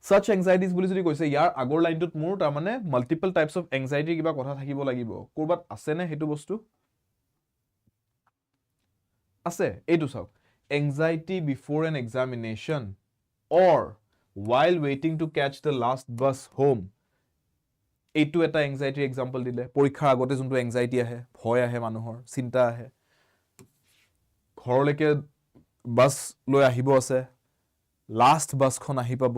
such anxieties বুলি যদি কৈছে ইয়াৰ আগৰ লাইনটোত মোৰ তাৰ মানে মাল্টিপল টাইপস অফ এংজাইটি কিবা কথা থাকিব লাগিব কৰবাত আছে নে হেতু বস্তু আছে এইটো চাওক anxiety before an examination or while waiting to catch the last bus home এইটো এটা এংজাইটিৰ এক্সাম্পল দিলে পৰীক্ষাৰ আগতে যোনটো এংজাইটি আহে ভয় আহে মানুহৰ চিন্তা আহে ঘৰলৈকে বাছ লৈ আহিব আছে লাষ্ট বাছখন আহি পাব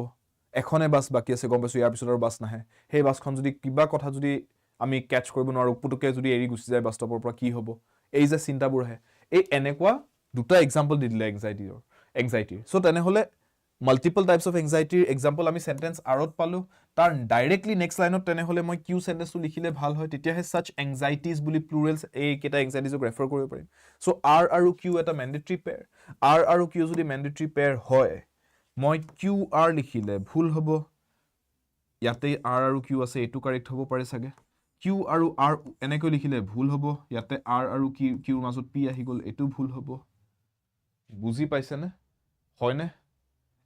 এখনে বাছ বাকী আছে গম পাইছোঁ ইয়াৰ পিছত আৰু বাছ নাহে সেই বাছখন যদি কিবা কথা যদি আমি কেটচ কৰিব নোৱাৰোঁ পুতুকে যদি এৰি গুচি যায় বাছ ষ্টপৰ পৰা কি হ'ব এই যে চিন্তাবোৰ আহে এই এনেকুৱা দুটা এক্সাম্পল দি দিলে এংজাইটিৰ চ' তেনেহ'লে মাল্টিপল টাইপছ অফ এংজাইটিৰ এক্সাম্পল আমি চেণ্টেন্স আৰত পালোঁ তাৰ ডাইৰেক্টলি নেক্সট লাইনত তেনেহ'লে মই কিউ চেণ্টেন্সটো লিখিলে ভাল হয় তেতিয়াহে ছাচ এংজাইটিজ বুলি প্লুৰেলছ এইকেইটা এংজাইটিজক ৰেফাৰ কৰিব পাৰিম চ' আৰ আৰু কিউ এটা মেণ্ডেটৰী পেয়াৰ আৰ আৰু কিউ যদি মেণ্ডেটৰী পেয়াৰ হয় মই কিউ আৰ লিখিলে ভুল হ'ব ইয়াতে আৰ আৰু কিউ আছে এইটো কাৰেক্ট হ'ব পাৰে চাগে কিউ আৰু আৰ এনেকৈ লিখিলে ভুল হ'ব ইয়াতে আৰ আৰু কিউৰ মাজত পি আহি গ'ল এইটো ভুল হ'ব বুজি পাইছেনে হয়নে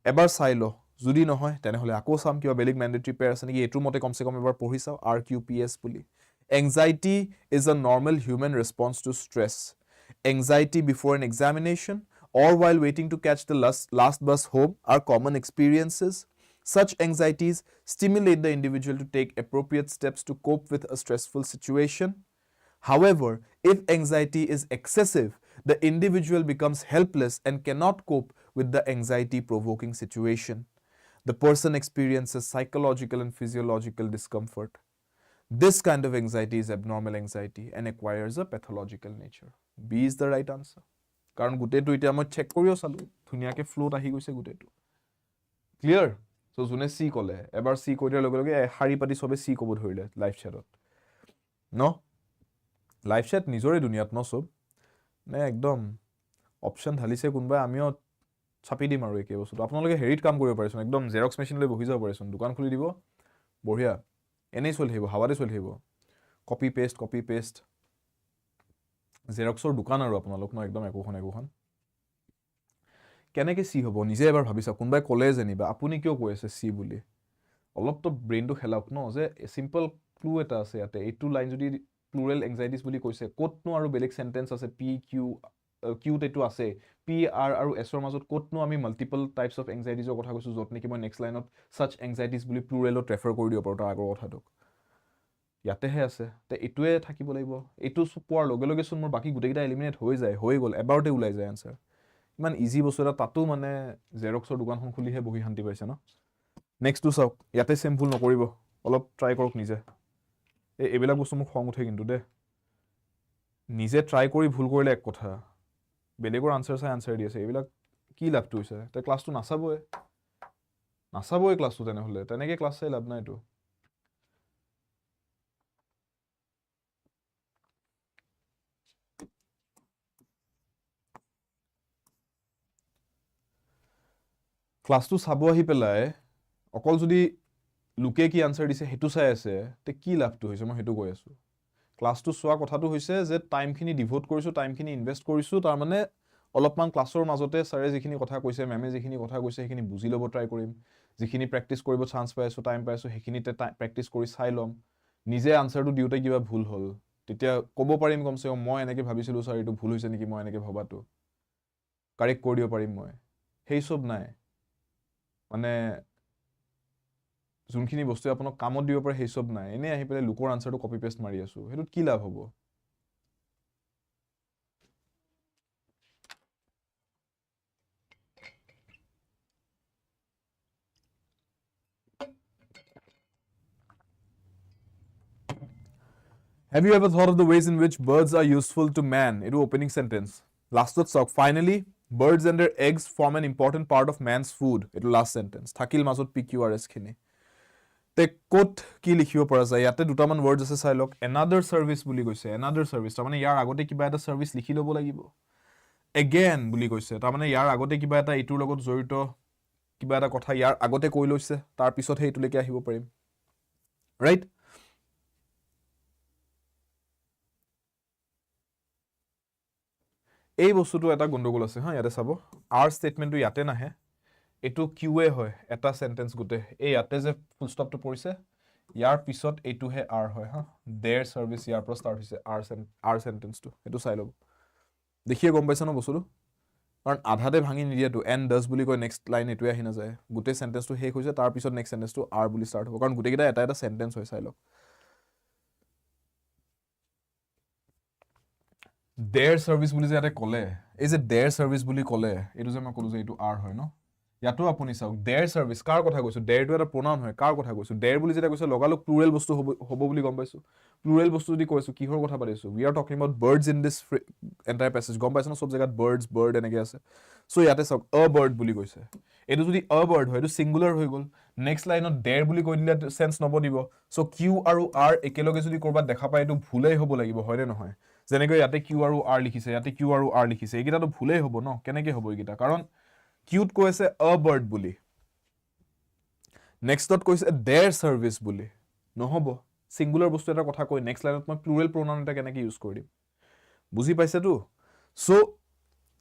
এবাৰ চাই ল যদি নহয় তেনেহ'লে আকৌ চাম কিবা বেলেগ মেণ্ডেটৰী পেয়াৰ আছে নেকি এইটোৰ মতে কমচে কম এবাৰ পঢ়ি চাওঁ আৰ কিউ পি এছ বুলি anxiety is a normal human response to stress anxiety before an examination or while waiting to catch the last bus home are common experiences. Such anxieties stimulate the individual to take appropriate steps to cope with a stressful situation. However, if anxiety is excessive, the individual becomes helpless and cannot cope with the anxiety-provoking situation. The person experiences psychological and physiological discomfort. This kind of anxiety is abnormal anxiety and acquires a pathological nature. B is the right answer. কাৰণ গোটেইটো এতিয়া মই চেক কৰিও চালোঁ ধুনীয়াকৈ ফ্লোত আহি গৈছে গোটেইটো ক্লিয়াৰ চ' যোনে চি ক'লে এবাৰ চি কৈ দিয়াৰ লগে লগে শাৰী পাতি চবে চি ক'ব ধৰিলে লাইভ চেটত ন লাইভ চেট নিজৰে দুনিয়াত ন চব নে একদম অপশ্যন ঢালিছে কোনোবাই আমিও চাপি দিম আৰু একে বস্তুটো আপোনালোকে হেৰিত কাম কৰিব পাৰিছোন একদম জেৰক্স মেচিন লৈ বহি যাব পাৰিছোন দোকান খুলি দিব বঢ়িয়া এনেই চলি থাকিব হাৱাতে চলি থাকিব কপি পেষ্ট জেৰক্সৰ দোকান আৰু আপোনালোক ন একদম একোখন কেনেকৈ চি হ'ব নিজে এবাৰ ভাবি চাওক কোনোবাই ক'লে যেনিবা আপুনি কিয় কৈ আছে চি বুলি অলপতো ব্ৰেইনটো খেলাওক ন যে চিম্পল ক্লু এটা আছে ইয়াতে এইটো লাইন যদি প্লুৰেল এংজাইটিছ বুলি কৈছে ক'তনো আৰু বেলেগ চেণ্টেন্স আছে পি কিউত এইটো আছে পি আৰ আৰু এছৰ মাজত ক'তনো আমি মাল্টিপল টাইপছ অফ এংজাইটিছৰ কথা কৈছোঁ য'ত নেকি মই নেক্সট লাইনত ছাচ এংজাইটিছ বুলি প্লুৰেলত ৰেফাৰ কৰি দিব পাৰোঁ তাৰ আগৰ কথাটোক ইয়াতেহে আছে তে এইটোৱে থাকিব লাগিব এইটো পোৱাৰ লগে লগে চোন মোৰ বাকী গোটেইকেইটা এলিমিনেট হৈ গ'ল এবাৰতে ওলাই যায় আনচাৰ ইমান ইজি বস্তু এটা তাতো মানে জেৰক্সৰ দোকানখন খুলিহে বহি শান্তি পাইছে ন নেক্সটটো চাওক ইয়াতে চেম ভুল নকৰিব অলপ ট্ৰাই কৰক নিজে এইবিলাক বস্তু মোক খং উঠে কিন্তু দেই নিজে ট্ৰাই কৰি ভুল কৰিলে এক কথা বেলেগৰ আনচাৰ চাই আনচাৰ দি আছে এইবিলাক কি লাভটো হৈছে তে ক্লাছটো নাচাবই ক্লাছটো তেনেহ'লে তেনেকৈ ক্লাছ চাই লাভ নাইতো ক্লাছটো চাব আহি পেলাই অকল যদি লোকে কি আনচাৰ দিছে সেইটো চাই আছে তে কি লাভটো হৈছে মই সেইটো কৈ আছোঁ ক্লাছটো চোৱা কথাটো হৈছে যে টাইমখিনি ডিভোট কৰিছোঁ টাইমখিনি ইনভেষ্ট কৰিছোঁ তাৰমানে অলপমান ক্লাছৰ মাজতে ছাৰে যিখিনি কথা কৈছে মেমে যিখিনি কথা কৈছে সেইখিনি বুজি ল'ব ট্ৰাই কৰিম যিখিনি প্ৰেক্টিছ কৰিব চান্স পাই আছোঁ টাইম পাই আছোঁ সেইখিনিতে প্ৰেক্টিছ কৰি চাই ল'ম নিজে আনচাৰটো দিওঁতে কিবা ভুল হ'ল তেতিয়া ক'ব পাৰিম কমচে কম মই এনেকৈ ভাবিছিলোঁ ছাৰ এইটো ভুল হৈছে নেকি মই এনেকৈ ভবাটো কাৰেক্ট কৰি দিব পাৰিম মই সেই চব নাই মানে যোনখিনি বস্তু আপোনাক কামত দিব পাৰে সেই চব নাই এনেই আহি পেলাই লোকৰ আনচাৰটো কপি পেষ্ট মাৰি আছোঁ সেইটোত কি লাভ হ'ব Have you ever thought of the ways in which birds are useful to man? It is opening sentence. Last talk. Finally, birds and their eggs form an important part of man's food. It is last sentence. Thakil mazot PQRS khini. Te kot ki likhibo para jay. Yate dutaman words ase sai lok. Another service buli koise. Another service. Tamane yar agote kiba eta service likhi lobo lagibo. Again buli koise. Tamane yar agote kiba eta itur logot jorito kiba eta kotha yar agote koi loise. Tar pisot he ituleke ahibo parim. Right? এই বস্তুটো এটা গণ্ডগোল আছে হা ইয়াতে চাব আৰ ষ্টেটমেণ্টটো ইয়াতে নাহে এইটো কিউএ হয় এটা সেন্টেন্স গুটে এই ইয়াতে যে ফুল ষ্টপটো পৰিছে ইয়াৰ পিছত এইটোহে আৰ হয় হা দেয়াৰ সাৰ্ভিস ইয়াৰ পৰা ষ্টাৰ্ট হৈছে আৰ সেন্টেন্সটো এইটো চাই লব দেখিয়ে গম পাইছ ন বস্তুটো কাৰণ আধাতে ভাঙি নিদিয়েটো এন ডাজ বুলি কয় নেক্সট লাইন এটোৱে আহি নাযায় গোটেই সেন্টেন্সটো শেষ হৈছে তাৰ পিছত নেক্সট সেন্টেন্সটো আৰ বুলি ষ্টাৰ্ট হ'ব কাৰণ গোটেইকেইটা এটা এটা সেন্টেন্স হয় চাই লওক their service বুলি যে ইয়াতে ক'লে এই যে their service বুলি ক'লে এইটো যে মই ক'লো যে এইটো r হয় ন ইয়াতো আপুনি চাওক their service কাৰ কথা কৈছো their টো এটা pronoun হয় কাৰ কথা কৈছো their বুলি যেটা কৈছো লগালগ plural বস্তু হ'ব বুলি গম পাইছো plural বস্তু যদি কৈছো কিহৰ কথা পাতিছো we are talking about birds in this entire passage গম পাইছো ন সব জায়গাত birds bird এনেকে আছে সো ইয়াতে চাওক a bird বুলি কৈছে এটো যদি a bird হয় এটো singular হৈ গল নেক্সট লাইনত their বুলি কৈ দিলে সেন্স নবনিব সো q আৰু r একেলগে যদি কৰবাত দেখা পায় এটো ভুলেই হ'ব লাগিব হয় নে নহয় যেনেকৈ ইয়াতে q আৰু r লিখিছে ইয়াতে q আৰু r লিখিছে এইকেইটাটো ভুলেই হ'ব ন কেনেকে হ'ব এইকেইটা কাৰণ q ত কৈছে a bird বুলি নেক্সটত কৈছে their service বুলি নহব সিঙ্গুলার বস্তু এটা কথা কৈ নেক্সট লাইনত মই প্লুরাল প্রোনাউন এটা কেনেকে ইউজ কৰি দিম বুজি পাইছে তো সো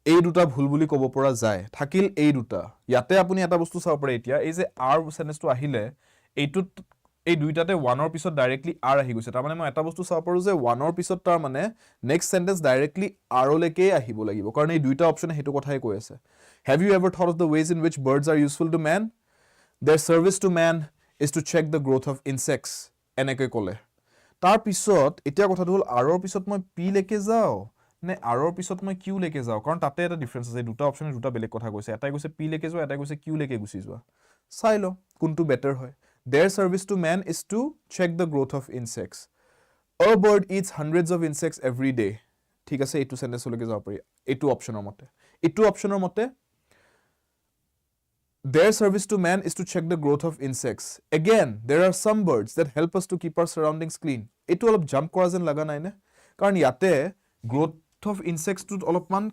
এই দুটা ভুল বুলি ক'ব পৰা যায় থাকিল এই দুটা ইয়াতে আপুনি এটা বস্তু চাব পাৰে এতিয়া এই যে r সেন্টেন্সটো আহিলে এইটো এই দুইটাতে 1 ৰ পিছত ডাইৰেক্টলি r আহি গৈছে তাৰ মানে মই এটা বস্তু চাব পাৰো যে 1 ৰ পিছত তাৰ মানে নেক্সট সেন্টেন্স ডাইৰেক্টলি r লৈকে আহিব লাগিব কাৰণ এই দুইটা অপচন হেতু কথাই কৈ আছে have you ever thought of the ways in which birds are useful to man their service to man is to check the growth of insects এনেকৈ ক'লে তাৰ পিছত এতিয়া কথাটো হল r ৰ পিছত মই p লৈকে যাও নে r ৰ পিছত মই q লৈকে যাও কাৰণ তাতে এটা ডিফাৰেন্স আছে দুটা অপচনে দুটা বেলেগ কথা কৈছে এটাই কৈছে p লৈকে যোৱা এটাই কৈছে q লৈকে গুচি যোৱা চাই ল কোনটো বেটাৰ হয় their service to man is to check the growth of insects a bird eats hundreds of insects every day ঠিক আছে এইটো সেন্টেন্স লৈকে যাব পাৰি এইটো অপচনৰ মতে their service to man is to check the growth of insects again there are some birds that help us to keep our surroundings clean এইটো অলপ জাম্প কৰা যেন লাগা নাই নে কাৰণ ইয়াতে growth of insects টো অলপমান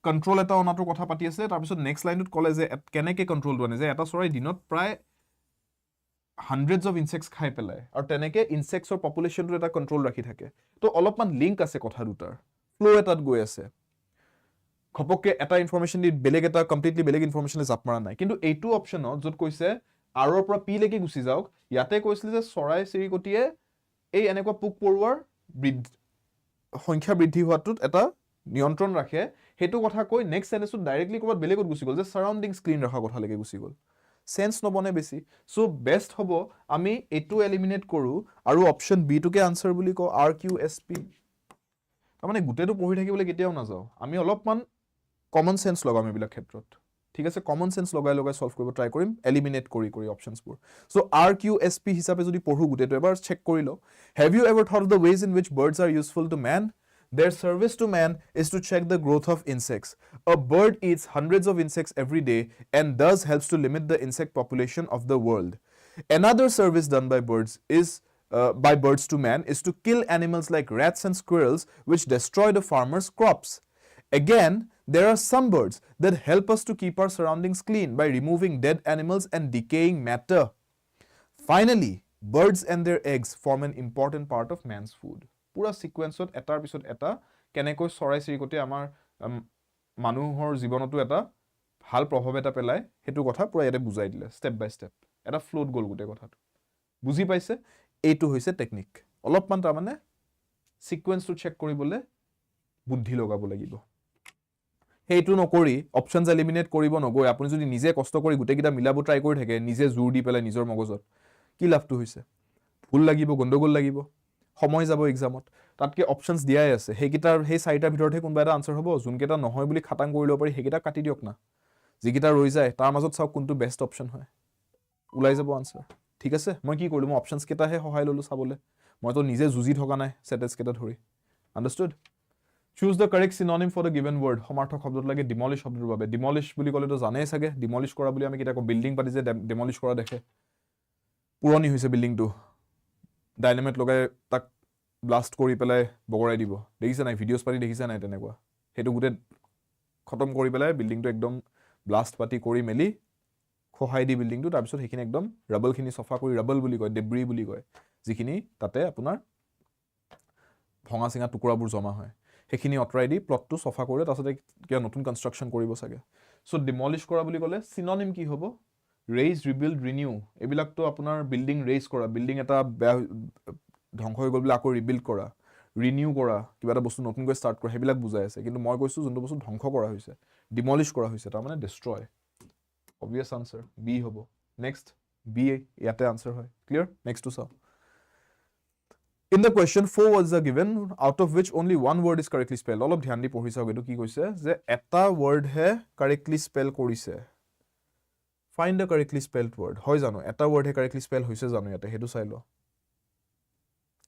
কন্ট্ৰোল এটা অনাটো কথা পাতি আছে তাৰ পিছত নেক্সট লাইনটোত ক'লে যে কেনেকে কন্ট্ৰোলটো আনে যে এটা চৰাই দিনত প্ৰায় hundreds of insects খাই পেলাই আৰু তেনেকে ইনসেক্টছৰ পপুলেশনটো এটা কন্ট্ৰোল ৰাখি থাকে তো অলপমান লিংক আছে কথা দুটাৰ ফ্লো এটাত গৈ আছে খপকে এটা ইনফৰমেশন দি বেলেগ এটা কমপ্লিটলি বেলেগ ইনফৰমেশনলে জাপ মাৰা নাই কিন্তু এইটো অপচনত যত কৈছে r ৰ পৰা p লৈকে গুচি যাওক ইয়াতে কৈছিল যে চৰাই চিৰিকটিয়ে এই এনেকুৱা পোক পৰুৱাৰ সংখ্যা বৃদ্ধি হোৱাটোত এটা নিয়ন্ত্ৰণ ৰাখে হেতু কথা কৈ নেক্সট সেন্টেন্সত ডাইৰেক্টলি কৰবাত বেলেগত গুচি গল যে সাৰাউন্ডিংস ক্লিন ৰখা কথা লৈকে গুচি গল সেন্স নবনে বেছি সো বেস্ট হ'ব আমি এটো এলিমিনেট কৰো আৰু অপচন বি টোকে আনসাৰ বুলি কও r q s p মানে গুটেটো পঢ়ি থাকিবলৈ কেতিয়াও না যাও আমি অলপমান কমন সেন্স লগাম এইবিলাক ক্ষেত্ৰত ঠিক আছে কমন সেন্স লগাই সলভ কৰিব ট্ৰাই কৰিম এলিমিনেট কৰি অপচনছবোৰ so r q s p হিচাপে যদি পঢ়ো গুটেটো এবাৰ চেক কৰি ল have you ever thought of the ways in which birds are useful to man their service to man is to check the growth of insects a bird eats hundreds of insects every day and thus helps to limit the insect population of the world another service done by birds to man is to kill animals like rats and squirrels which destroy the farmers' crops again there are some birds that help us to keep our surroundings clean by removing dead animals and decaying matter. Finally, birds and their eggs form an important part of man's food. Pura sequence ot etar pisot eta kenekoi sorai sirikote amar manuhor jibonotu eta bhal probhav eta pelai hetu kotha pura yate bujai dile step by step eta float gol gute kotha buji paise eitu hoise technique olopman ta mane sequence to check koribole buddhi logabo lagibo হেইটো নকৰি অপচনস এলিমিনেট কৰিব নগৈ আপুনি যদি নিজে কষ্ট কৰি গুটেকিটা মিলাব ট্ৰাই কৰি থাকে নিজে জোৰ দি পেলাই নিজৰ মগজত কি লাভটো হৈছে ভুল লাগিব গণ্ডগোল লাগিব সময় যাব এক্সামত তাতকে অপচনস দিয়াই আছে হেকিটাৰ হে চাৰিটাৰ ভিতৰতে কোনবা এটা আনসাৰ হ'ব যোনকেটা নহয় বুলি খাটাং কৰি লব পাৰি হেকিটা কাটি দিয়ক না যিকিটা ৰৈ যায় তাৰ মাজত চাওক কোনটো বেষ্ট অপচন হয় উলাই যাব আনসাৰ ঠিক আছে মই কি কৰিলো মই অপচনস কেটাহে সহায় ললো চাবলে মই তো নিজে জুজি থকা নাই সেটেন্স কেটা ধৰি আন্ডাৰস্টুড Choose the correct synonym for the given word. সমাৰ্থক শব্দটো লাগে demolish শব্দটোৰ বাবে demolish বুলি ক'লে তো জানেই সাগে demolish কৰা বুলি আমি কিটা কো বিল্ডিং পাতি যে demolish কৰা দেখে পুৰণি হৈছে বিল্ডিংটো ডাইনামাইট লগাই তাক ব্লাস্ট কৰি পেলাই বগৰাই দিব দেখিছা নাই ভিডিওছ পাতি দেখিছা নাই তেনেকুৱা হেতু গুটে খতম কৰি পেলাই বিল্ডিংটো একদম ব্লাস্ট পাতি কৰি মেলি খহাই দি বিল্ডিংটো তাৰ পিছত হেখিনি একদম ৰাবল খিনি সফা কৰি ৰাবল বুলি কয় ডেব্ৰি বুলি কয় যিখিনি তাতে আপোনাৰ ভঙা সিঙা টুকুৰাবোৰ জমা হয় হেখিনি অটৰাই দি প্লটটো সফা কৰে তাছতে কিয়া নতুন কনস্ট্ৰাকশন কৰিব সাগে সো ডিমলিশ কৰা বুলি ক'লে সিনোনিম কি হ'ব ৰেইজ ৰিবিল্ড ৰিনিউ এবিলাকটো আপোনাৰ বিল্ডিং ৰেইজ কৰা বিল্ডিং এটা ধ্বংস হৈ গল বুলি আকৌ ৰিবিল্ড কৰা ৰিনিউ কৰা কিবা এটা বস্তু নতুনকৈ স্টাৰ্ট কৰা হেবিলাক বুজাই আছে কিন্তু মই কৈছো যোনটো বস্তু ধ্বংস কৰা হৈছে ডিমলিশ কৰা হৈছে তাৰ মানে ডিস্ট্ৰয় obvious answer b হ'ব next b ইয়াতে answer হয় clear next to চাও In the question, 4 words are given, out of which only one word is correctly spelled. All of dhyan di পঢ়ি চাওক এটো কি কৈছে যে এটা word হে correctly spell কৰিছে. Find the correctly spelled word. হয় জানো এটা word হে correctly spell হৈছে জানো ইয়াতে হেতু চাই ল.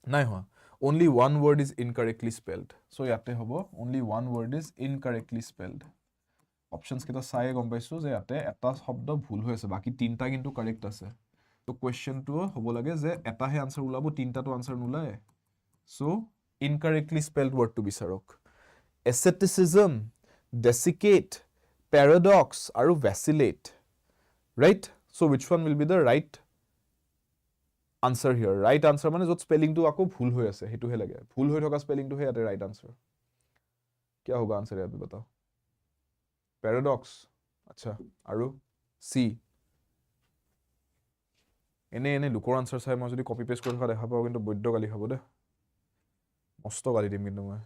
নাই হোৱা. Only one word is incorrectly spelled. So ইয়াতে হ'ব only one word is incorrectly spelled. Options কেটা চাই গম পাইছো যে ইয়াতে এটা শব্দ ভুল হৈ আছে বাকি তিনটা কিন্তু correct আছে. তো question টো হ'ব লাগে যে এটা হে answer ওলাব তিনটা তো answer নোলায়. So incorrectly spelled word to বিচাৰক. Asceticism, desiccate, paradox আৰু vacillate. Right? So which one will be the right answer here? Right answer মানে যত spelling টো আকৌ ভুল হৈ আছে হেতু হে লাগে. ভুল হৈ থকা spelling টো হে ইয়াতে right answer. क्या होगा आंसर यार बताओ. Paradox. अच्छा আৰু C. এনে লুকৰ আনসাৰ চাই মই যদি কপি পেস্ট কৰি থকা দেখা পাও কিন্তু বৈদ্য গালি খাব দে মস্ত গালি দিম কিন্তু মই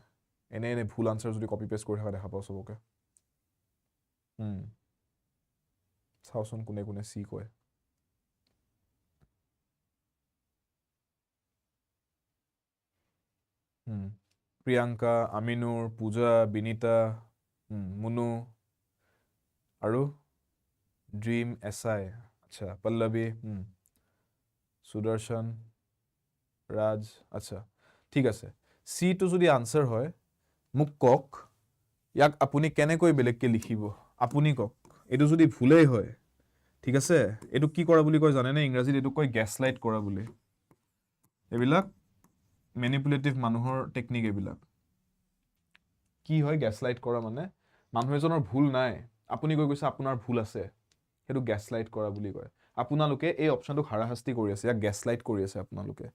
এনে ভুল আনসাৰ যদি কপি পেস্ট কৰি থকা দেখা পাও সবকে চাওচোন কোনে কোনে সি কয় প্ৰিয়াঙ্কা আমিনুৰ পূজা বিনিতা মুনু আৰু ড্ৰিম এসআই আচ্ছা পল্লৱী সুদৰ্শন ৰাজ আচ্ছা ঠিক আছে সি টু যদি আনসাৰ হয় মুক কক ইয়াক আপুনি কেনেকৈ বেলেগকে লিখিব আপুনি কক এটো যদি ভুলেই হয় ঠিক আছে এটো কি কৰা বুলি কয় জানে নে ইংৰাজীত এটো কয় গ্যাসলাইট কৰা বুলি এবিলাক ম্যানিপুলেটিভ মানুহৰ টেকনিক এবিলাক কি হয় গ্যাসলাইট কৰা মানে মানুহ এজনৰ ভুল নাই আপুনি কৈ কৈছে আপোনাৰ ভুল আছে হেতু গ্যাসলাইট কৰা বুলি কয় আপোনালোকে এই অপচনটো হাৰাহাস্তি কৰি আছে ইয়াক গ্যাসলাইট কৰি আছে আপোনালোকে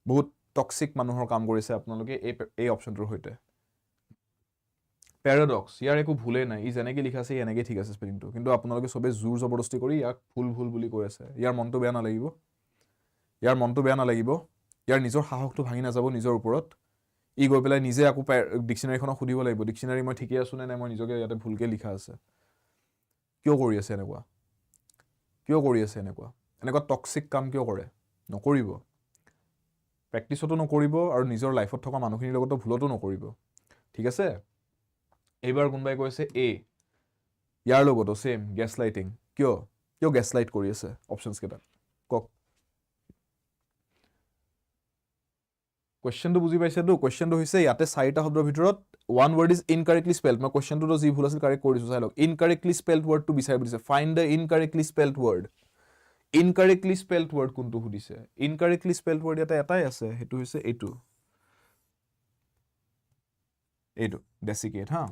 বহুত টক্সিক মানুহৰ কাম কৰিছে আপোনালোকে এই অপচনটোৰ হৈতে প্যাৰাডক্স ইয়াৰ একো ভুলে নাই ই যেনেকৈ লিখা আছে এনেকৈ ঠিক আছে স্পেলিংটো কিন্তু আপোনালোকে সবে জোৰ জবৰদস্তি কৰি ইয়াক ভুল বুলি কৈ আছে ইয়াৰ মনটো বেয়া নালাগিব ইয়াৰ নিজৰ সাহসটো ভাঙি নাযাব নিজৰ ওপৰত ই গৈ পেলাই নিজে আকৌ ডিকশনাৰীখনক সুধিব লাগিব ডিকশনাৰী মই ঠিকই আছো নে মই নিজকে ইয়াতে ভুলকে লিখা আছে কিয় কৰি আছে এনেকুৱা টক্সিক কাম কিয় কৰে নকৰিব প্ৰেক্টিছটো নকৰিব আৰু নিজৰ লাইফত থকা মানুহখিনিৰ লগতো ভুলটো নকৰিব ঠিক আছে এইবাৰ কোনবাই কৈছে এ ইয়াৰ লগতো সেম গ্যাসলাইটিং কিয় গ্যাসলাইট কৰি আছে অপচনস কেটা কক কোৱেশ্চনটো বুজি পাইছে তো কোৱেশ্চনটো হৈছে ইয়াতে চাৰিটা শব্দৰ ভিতৰত one word is incorrectly spelled মই কোৱেশ্চনটো তো যি ভুল আছিল কাৰেক্ট কৰিছো চাই লওক incorrectly spelled word to বিচাৰি বুলিছে find the incorrectly spelled word কোনটো সুধিছে incorrectly spelled word এটাই আছে হেতু হৈছে এইটো desiccate হা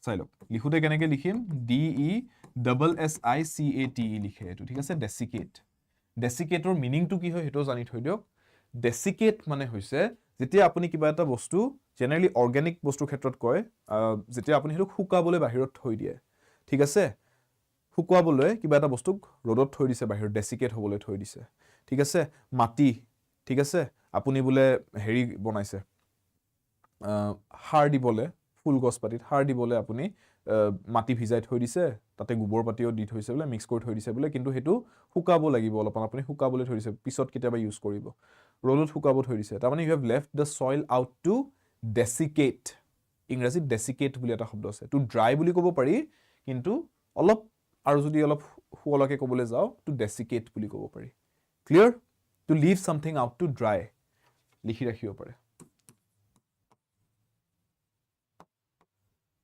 চাই লওক লিখোতে কেনেকৈ লিখিম DESSICATE লিখে এটো ঠিক আছে ডেসিকেটৰ মিনিংটো কি হয় হেতু জানি থৈ দিওক ডেসিকেট মানে হৈছে যেতিয়া আপুনি কিবা এটা বস্তু জেনাৰেলি অৰ্গানিক বস্তুৰ ক্ষেত্ৰত কয় যেতিয়া আপুনি হেতু শুকাবলৈ বাহিৰত থৈ দিয়ে ঠিক আছে শুকুৱাবলৈ কিবা এটা বস্তুক ৰ'দত থৈ দিছে বাহিৰত ডেসিকেট হ'বলৈ থৈ দিছে ঠিক আছে মাটি ঠিক আছে আপুনি বোলে হেৰি বনাইছে হাড় দিবলে ফুল গছ পাতিত হাড় দিবলে আপুনি মাটি ভিজাই থৈ দিছে তাতে গোবৰ পাতিও দি থৈছে বোলে মিক্স কৰি থৈ দিছে বোলে কিন্তু হেতু শুকাব লাগিব অলপমান আপুনি শুকাবলৈ থৈ দিছে পিছত কেতিয়াবা ইউজ কৰিব ৰ'দত শুকাব থৈ দিছে তাৰ মানে you have left the soil out to desiccate ইংৰাজীত ডেসিকেট বুলি এটা শব্দ আছে টু ড্ৰাই বুলি ক'ব পাৰি কিন্তু অলপ আৰু যদি অলপ শুৱলাকে ক'বলৈ যাও টু ডেসিকেট বুলি ক'ব পাৰি clear to leave something out to dry লিখি ৰাখিব পাৰে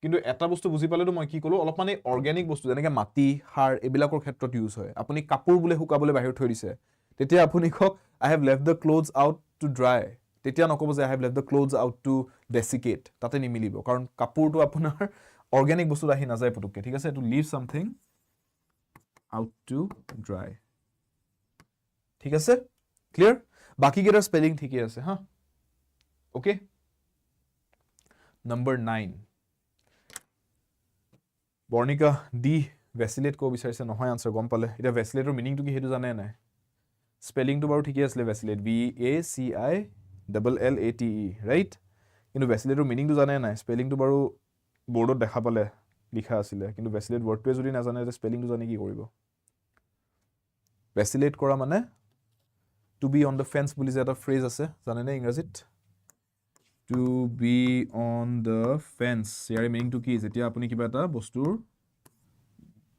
কিন্তু এটা বস্তু বুজি পালেতো মই কি ক'লো অলপমান অৰ্গানিক বস্তু যেনেকৈ মাটি হাড় এইবিলাকৰ ক্ষেত্ৰত ইউজ হয় আপুনি কাপোৰ বোলে শুকাবলৈ বাহিৰত থৈ দিছে তেতিয়া আপুনি কক I have left the clothes out to dry তেতিয়া নকব যে I have left the clothes out to desiccate তাতে নিমিলিব কাৰণ কাপোৰটো আপোনাৰ অৰ্গানিক বস্তুত আহি নাযায় পুতুককে ঠিক আছে to leave something out to dry ঠিক আছে ক্লিয়াৰ বাকি কেইটাৰ স্পেলিং ঠিকই আছে হা ওকে নম্বৰ 9 বৰ্ণিকা ডি ভেসিলেট কো বিচাৰিছে নহয় আনসাৰ গম পালে এটা ভেসিলেটৰ মিনিংটো কি হেতু জানে নাই স্পেলিংটো বাৰু ঠিকই আছিল ভেসিলেট VACILLATE ৰাইট কিন্তু ভেসিলেটৰ মিনিংটো জানে নাই স্পেলিংটো বাৰু বোৰ্ডত দেখা পালে লিখা আছিল কিন্তু ভেসিলেট ওয়াৰ্ডটোৱে যদি নাজানে তে স্পেলিংটো জানি কি কৰিব ভেসিলেট কৰা মানে to be on the fence বুলি যে এটা phrase আছে জানেনে ইংৰাজীত to be on the fence ইয়াৰ মিনিংটো কি যেতিয়া আপুনি কিবা এটা বস্তুৰ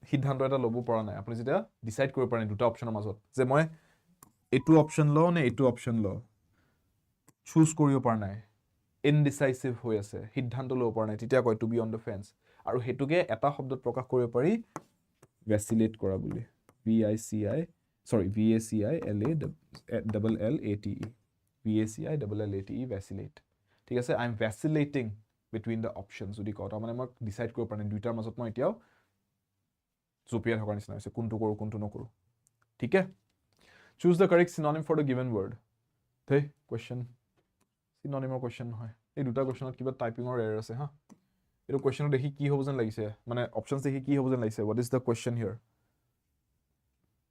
সিদ্ধান্ত এটা ল'ব পৰা নাই আপুনি যেতিয়া ডিসাইড কৰিব পৰা নাই দুটা অপচনৰ মাজত যে মই এটো অপচন লওঁ নে এটো অপচন লওঁ চুজ কৰিব পৰা নাই ইনডিসাইসিভ হৈ আছে সিদ্ধান্ত ল'ব পৰা নাই তেতিয়া কয় to be on the fence আৰু হেতুকে এটা শব্দত প্ৰকাশ কৰিব পাৰি vacillate কৰা বুলি VACILLATE vacillate ঠিক আছে I am vacillating between the options যদি কওঁ তাৰ মানে মই ডিসাইড কৰিব পৰা নাই দুইটাৰ মাজত মই এতিয়াও জুপিয়া থকাৰ নিচিনা হৈছে কোনটো কৰো কোনটো নকৰো ঠিক আছে choose the correct synonym for the given word hey question synonym or question নহয় এই দুটা কোৱেশ্চনত কিবা টাইপিংৰ এৰৰ আছে হা এটো কোৱেশ্চনত দেখি কি হ'ব যেন লাগিছে মানে অপচনছ দেখি কি হ'ব যেন লাগিছে what is the question here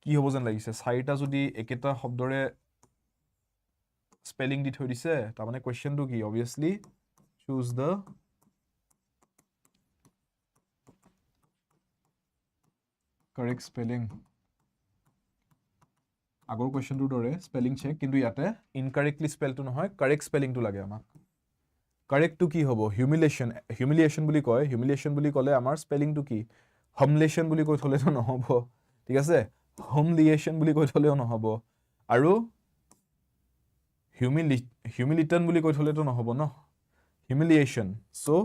কি হ'ব যেন লাগিছে চাৰিটা যদি একেটা শব্দৰে স্পেলিং দি থৈ দিছে তাৰ মানে কোৱেশ্চনটো কি obviously choose the correct spelling আগৰ কোৱেশ্চনটোৰ দৰে স্পেলিং চেক কিন্তু ইয়াতে ইনকাৰেক্টলি স্পেলটো নহয় কাৰেক্ট স্পেলিংটো লাগে আমাক কাৰেক্টটো কি হ'ব হিউমিলিয়েশন বুলি কয় হিউমিলিয়েশন বুলি ক'লে আমাৰ স্পেলিংটো কি হামলেশন বুলি কৈ থলেতো নহব ঠিক আছে হামলিয়েশন বুলি কৈ থলেও নহব আৰু হিউমিলিটন বুলি কৈ থলেতো নহব ন হিউমিলিয়েশন সো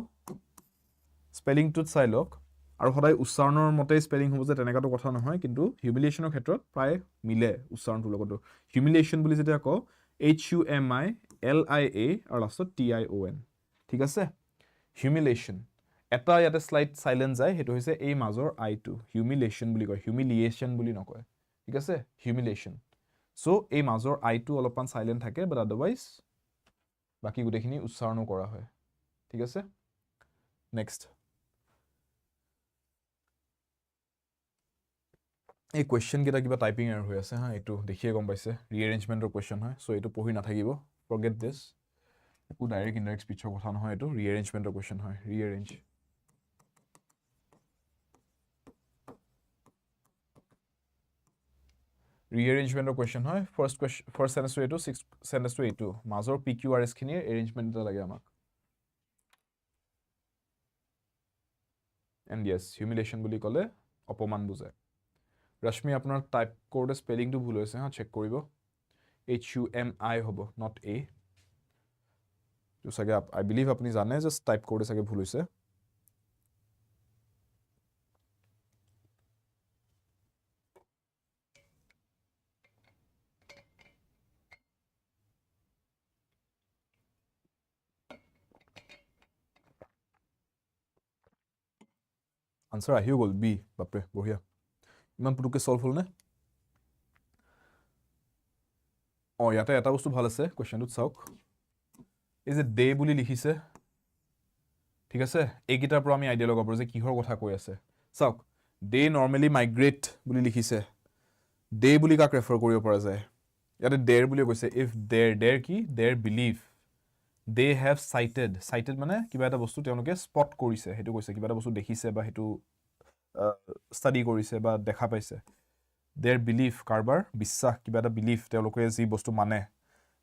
স্পেলিংটো চাই লওক আৰু সদায় উচ্চাৰণৰ মতে স্পেলিং হ'ব যে তেনেকাটো কথা নহয় কিন্তু হিউমিলিয়েশনৰ ক্ষেত্ৰত প্ৰায় মিলে উচ্চাৰণটোৰ লগত হিউমিলিয়েশন বুলি যেতিয়া কও HUMILIA আৰু লাষ্টত TION ঠিক আছে হিউমিলিয়েশন এটা ইয়াতে স্লাইড সাইলেন্স যায় হেতু হৈছে এই মাজৰ আই টু হিউমিলিয়েশন বুলি কয় হিউমিলিয়েশন বুলি নকয় ঠিক আছে হিউমিলিয়েশন সো এই মাজৰ আই টু অলপমান সাইলেন্ট থাকে বাট আদাৰৱাইজ বাকি গুটেখিনি উচ্চাৰণো কৰা হয় ঠিক আছে নেক্সট এই কোৱেশ্চন কেটা কিবা টাইপিং এৰৰ হৈ আছে হা এটো দেখিয়ে গম পাইছে ৰিএৰেঞ্জমেন্টৰ কোৱেশ্চন হয় সো এটো পঢ়ি নাথাকিব ফৰগেট দিস একো ডাইৰেক্ট ইনডাইৰেক্ট স্পিচৰ কথা নহয় এটো ৰিএৰেঞ্জমেন্টৰ কোৱেশ্চন হয় ৰিএৰেঞ্জ ৰিএৰেঞ্জমেন্টৰ কোৱেশ্চন হয় ফাৰ্স্ট সেন্টেন্স এটো সিক্স সেন্টেন্স এটো মাজৰ PQRS খিনিৰ এৰেঞ্জমেন্ট এটা লাগে আমাক এন্ড ইয়েস হিউমিলিয়েশন বুলি ক'লে অপমান বুজায় ৰশ্মি আপোনাৰ টাইপ কৰোতে স্পেলিংটো ভুল হৈছে হা চেক কৰিব HUMI হ'ব not A তো সাগে আই বিলিভ আপুনি জানে জাস্ট টাইপ কৰোতে সাগে ভুল হৈছে আনসাৰ আহিও গ'ল বি বাপৰে বঢ়িয়া ইমান পুতুকে সলভ হল নে ইয়াতে এটা বস্তু ভাল আছে কোৱেশ্চনটোত চাওক এই যে ডে বুলি লিখিছে ঠিক আছে এইকিটাৰ পৰা আমি আইডিয়া লগাব পাৰো যে কিহৰ কথা কৈ আছে চাওক ডে নৰ্মালি মাইগ্ৰেট বুলি লিখিছে ডে বুলি কাক ৰেফাৰ কৰিব পৰা যায় ইয়াতে দেৰ বুলি কৈছে ইফ দেৰ কি দেৰ বিলিভ they have cited মানে কিবা এটা বস্তু তেওঁলোকে স্পট কৰিছে হেতু কৈছে কিবা এটা বস্তু দেখিছে বা হেতু ষ্টাডি কৰিছে বা দেখা পাইছে their belief কাৰবাৰ বিশ্বাস কিবা এটা বিলিফ তেওঁলোকে যি বস্তু মানে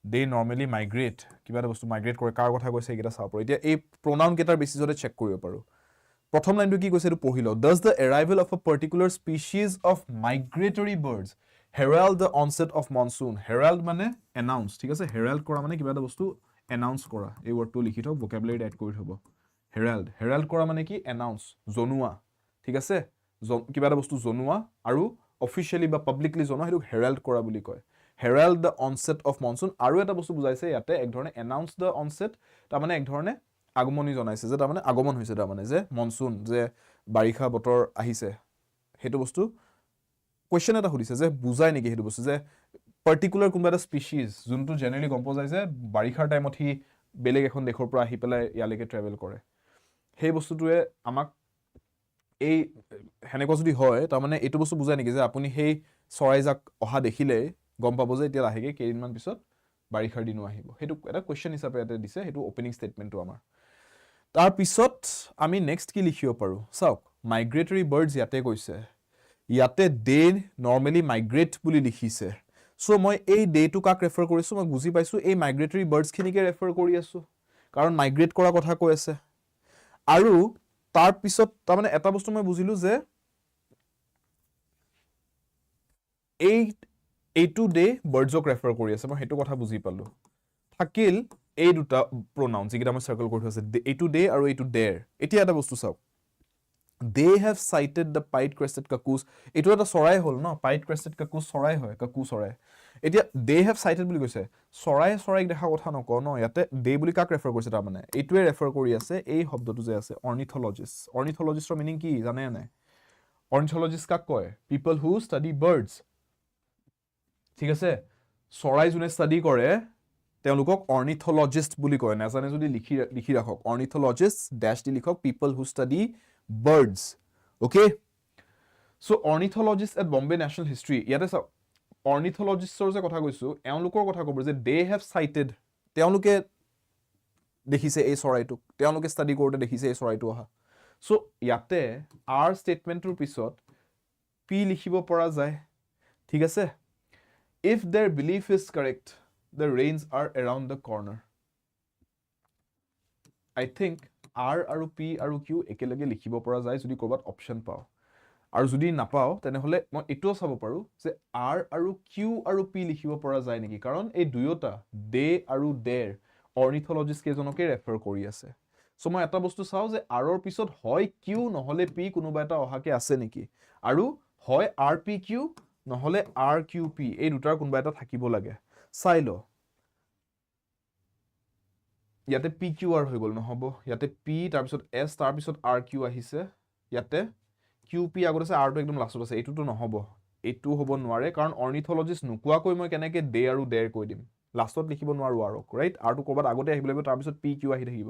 they normally migrate কিবা এটা বস্তু মাইগ্ৰেট কৰে কাৰ কথা কৈছে এটা চাও পৰ এতিয়া এই pronoun কেটাৰ বেচিছতে চেক কৰিব পাৰো প্ৰথম লাইনটো কি কৈছে এটো পঢ়িলো does the arrival of a particular species of migratory birds herald the onset of monsoon herald মানে announce ঠিক আছে herald কৰা মানে কিবা এটা বস্তু announce কৰা এই ওয়াৰ্ডটো লিখি থক vocabulary এড কৰি থব herald কৰা মানে কি announce জনোৱা ঠিক আছে কিবা এটা বস্তু জনোৱা আৰু অফিশিয়ালি বা পাবলিকলি জনোৱা হেতু herald কৰা বুলি কয় herald the onset of monsoon আৰু এটা বস্তু বুজাইছে ইয়াতে এক ধৰণে announce the onset তা মানে এক ধৰণে আগমনী জনাইছে যে তা মানে আগমন হৈছে তা মানে যে মনসুন যে বাৰিখা বতৰ আহিছে হেতু বস্তু কোৱেশ্চন এটা সুধিছে যে বুজাই নেকি হেতু বস্তু যে পাৰ্টিকুলাৰ কোনবা এটা স্পিচিজ যোনটো জেনাৰেলি গম পোৱা যায় যে বাৰিখাৰ টাইমত হি বেলেগ এখন দেশৰ পৰা আহি পেলাই ইয়ালৈকে ট্ৰেভেল কৰে সেই বস্তুটোৱে আমাক এই হেনেকুৱা যদি হয় তা মানে এটো বস্তু বুজাই নেকি যে আপুনি সেই চৰাইজাক অহা দেখিলে গম পাব যে এতিয়া আহেগে কেইদিনমান পিছত বাৰিখাৰ দিনো আহিব হেতু এটা কোৱেশ্চন হিচাপে এটা দিছে হেতু ওপেনিং ষ্টেটমেন্টটো আমাৰ তাৰ পিছত আমি নেক্সট কি লিখিব পাৰো চাওক মাইগ্ৰেটৰী বাৰ্ডছ ইয়াতে কৈছে ইয়াতে দে নৰ্মালি মাইগ্ৰেট বুলি লিখিছে So মই এই ডেটো কাক ৰেফাৰ কৰিছো মই বুজি পাইছো এই মাইগ্ৰেটৰী বাৰ্ডছ খিনিকে ৰেফাৰ কৰি আছো কাৰণ মাইগ্ৰেট কৰা কথা কৈ আছে আৰু তাৰ পিছত তাৰ মানে এটা বস্তু মই বুজিলো যে এইটো ডে বাৰ্ডছক ৰেফাৰ কৰি আছে মই হেতু কথা বুজি পালো থাকিল এই দুটা pronoun যিকিটা মই সাৰ্কেল কৰি থৈছে এইটো ডে আৰু এইটো দেৰ এতিয়া এটা বস্তু চাও they have cited the pied crested cuckoos এইটো এটা চৰাই হল ন pied crested cuckoos চৰাই হয় cuckoo চৰাই এতিয়া they have cited বুলি কৈছে চৰাই দেখা কথা নক ন ইয়াতে they বুলি কাক ৰেফাৰ কৰিছে তাৰ মানে এইটোৱে ৰেফাৰ কৰি আছে এই শব্দটো যে আছে ornithologistৰ মিনিং কি জানে নাই ornithologist কাক কয় people who study birds ঠিক আছে চৰাই যোনে ষ্টাডি কৰে তেওঁলোকক ornithologist বুলি কয় নাজানে যদি লিখি ৰাখক ornithologist dash দি লিখক people who study birds okay so ornithologists at Bombay National History ইয়াতে চাও ornithologists যে কথা কৈছো এওঁলোকৰ কথা ক'ব যে they have cited তেওঁলোকে দেখিছে এই চৰাইটো তেওঁলোকে ষ্টাডি কৰোতে দেখিছে এই চৰাইটো অহা so ইয়াতে r statementৰ পিছত p লিখিব পৰা যায় ঠিক আছে if their belief is correct the rains are around the corner I think R আৰু P আৰু Q একেলগে লিখিব পৰা যায় যদি কৰবাত অপচন পাও আৰু যদি নাপাও তেনেহলে মই এটোও চাব পাৰো যে R আৰু Q আৰু P লিখিব পৰা যায় নেকি কাৰণ এই দুয়োটা দে আৰু দেৰ ornithologist কেজনকে ৰেফাৰ কৰি আছে সো মই এটা বস্তু চাও যে R ৰ পিছত হয় Q নহলে P কোনোবা এটা অহাকে আছে নেকি আৰু হয় R P Q নহলে R Q P এই দুটাৰ কোনোবা এটা থাকিব লাগে চাই ল ইয়াতে PQR হৈ গল নহব ইয়াতে P তাৰ পিছত S তাৰ পিছত RQ আহিছে ইয়াতে QP আগত আছে R টো একদম লাষ্টত আছে এটোটো নহব এটো হ'ব নোৱাৰে কাৰণ ornithologist নুকুৱাকৈ মই কেনেকে দে আৰু দেৰ কৈ দিম লাষ্টত লিখিব নোৱাৰো R ৰাইট R টো কৰবাত আগতে আহিব লাগিব তাৰ পিছত PQ আহি থাকিব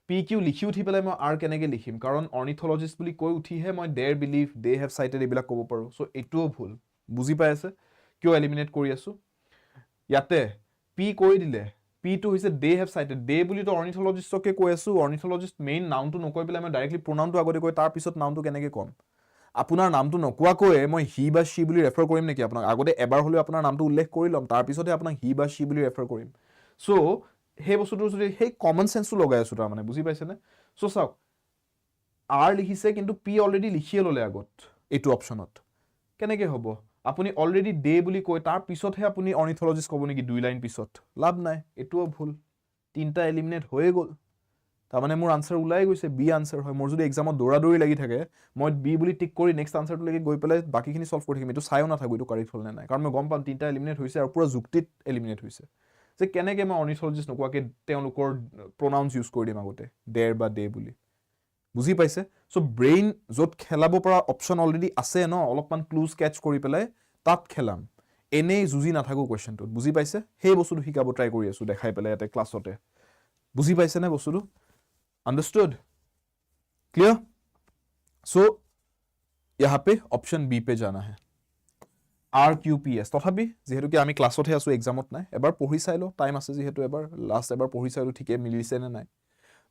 PQ লিখি উঠি পেলাই মই R কেনেকে লিখিম কাৰণ ornithologist বুলি কৈ উঠিহে মই their belief they have cited এইবিলাক ক'ব পাৰো সো এটোও ভুল বুজি পাই আছে কিয় এলিমিনেট কৰি আছো ইয়াতে P কৈ দিলে P to হৈছে they have cited they বুলি তো ornithologist কে কৈ আছো ornithologist main নাম টো নকৈ পেলাই মই ডাইৰেক্টলি pronoun টো আগতে কৈ তাৰ পিছত নামটো কেনেকে কম আপোনাৰ নামটো নকোৱা কৈ মই he বা she বুলি ৰেফাৰ কৰিম নেকি আপোনাক আগতে এবাৰ হলে আপোনাৰ নামটো উল্লেখ কৰি লম তাৰ পিছতে আপোনাক he বা she বুলি ৰেফাৰ কৰিম সো হে বস্তুটো যদি হে কমন সেন্সটো লগাই আছো তাৰ মানে বুজি পাইছে নে সো চাওক R লিখিছে কিন্তু P অলৰেডি লিখিয়ে ললে আগত এইটো অপচনত কেনেকে হ'ব আপুনি অলৰেডি ডে বুলি কৈ তাৰ পিছতহে আপুনি ornithologist ক'ব নেকি দুই লাইন পিছত লাভ নাই এটোও ভুল তিনটা এলিমিনেট হৈ গল তাৰ মানে মোৰ আনসাৰ উলাই গৈছে বি আনসাৰ হয় মোৰ যদি এক্সামত দৌৰা লাগি থাকে মই বি বুলি টিক কৰি নেক্সট আনসাৰটো লাগি গৈ পেলাই বাকিখিনি সলভ কৰি থাকিম এটো চাইও না থাকো এটো কাৰেক্ট হল নে নাই কাৰণ মই গম পাম তিনটা এলিমিনেট হৈছে আৰু পুৰা যুক্তিত এলিমিনেট হৈছে যে কেনেকে মই ornithologist নকোৱাকে তেওঁলোকৰ pronouns ইউজ কৰি দিম আগতে দেৰ বা ডে বুলি বুজি পাইছে সো ব্ৰেইন যত খেলাব পৰা অপচন অলৰেডি আছে ন অলপমান ক্লুজ ক্যাচ কৰি পেলাই তাত খেলাম এনেই জুজি নাথাকো কোৱেশ্চনটো বুজি পাইছে সেই বস্তুটো শিকাব ট্ৰাই কৰি আছো দেখাই পেলাই এতে ক্লাছতে বুজি পাইছে না বস্তুটো understood clear so यहाँ पे ऑप्शन बी पे जाना है RQPS তথাপি যেহেতু কি আমি ক্লাছতে আছো এক্সামত নাই এবাৰ পঢ়ি চাইলো টাইম আছে যেহেতু এবাৰ লাষ্ট এবাৰ পঢ়ি চাইলো ঠিকে মিলিছে নে নাই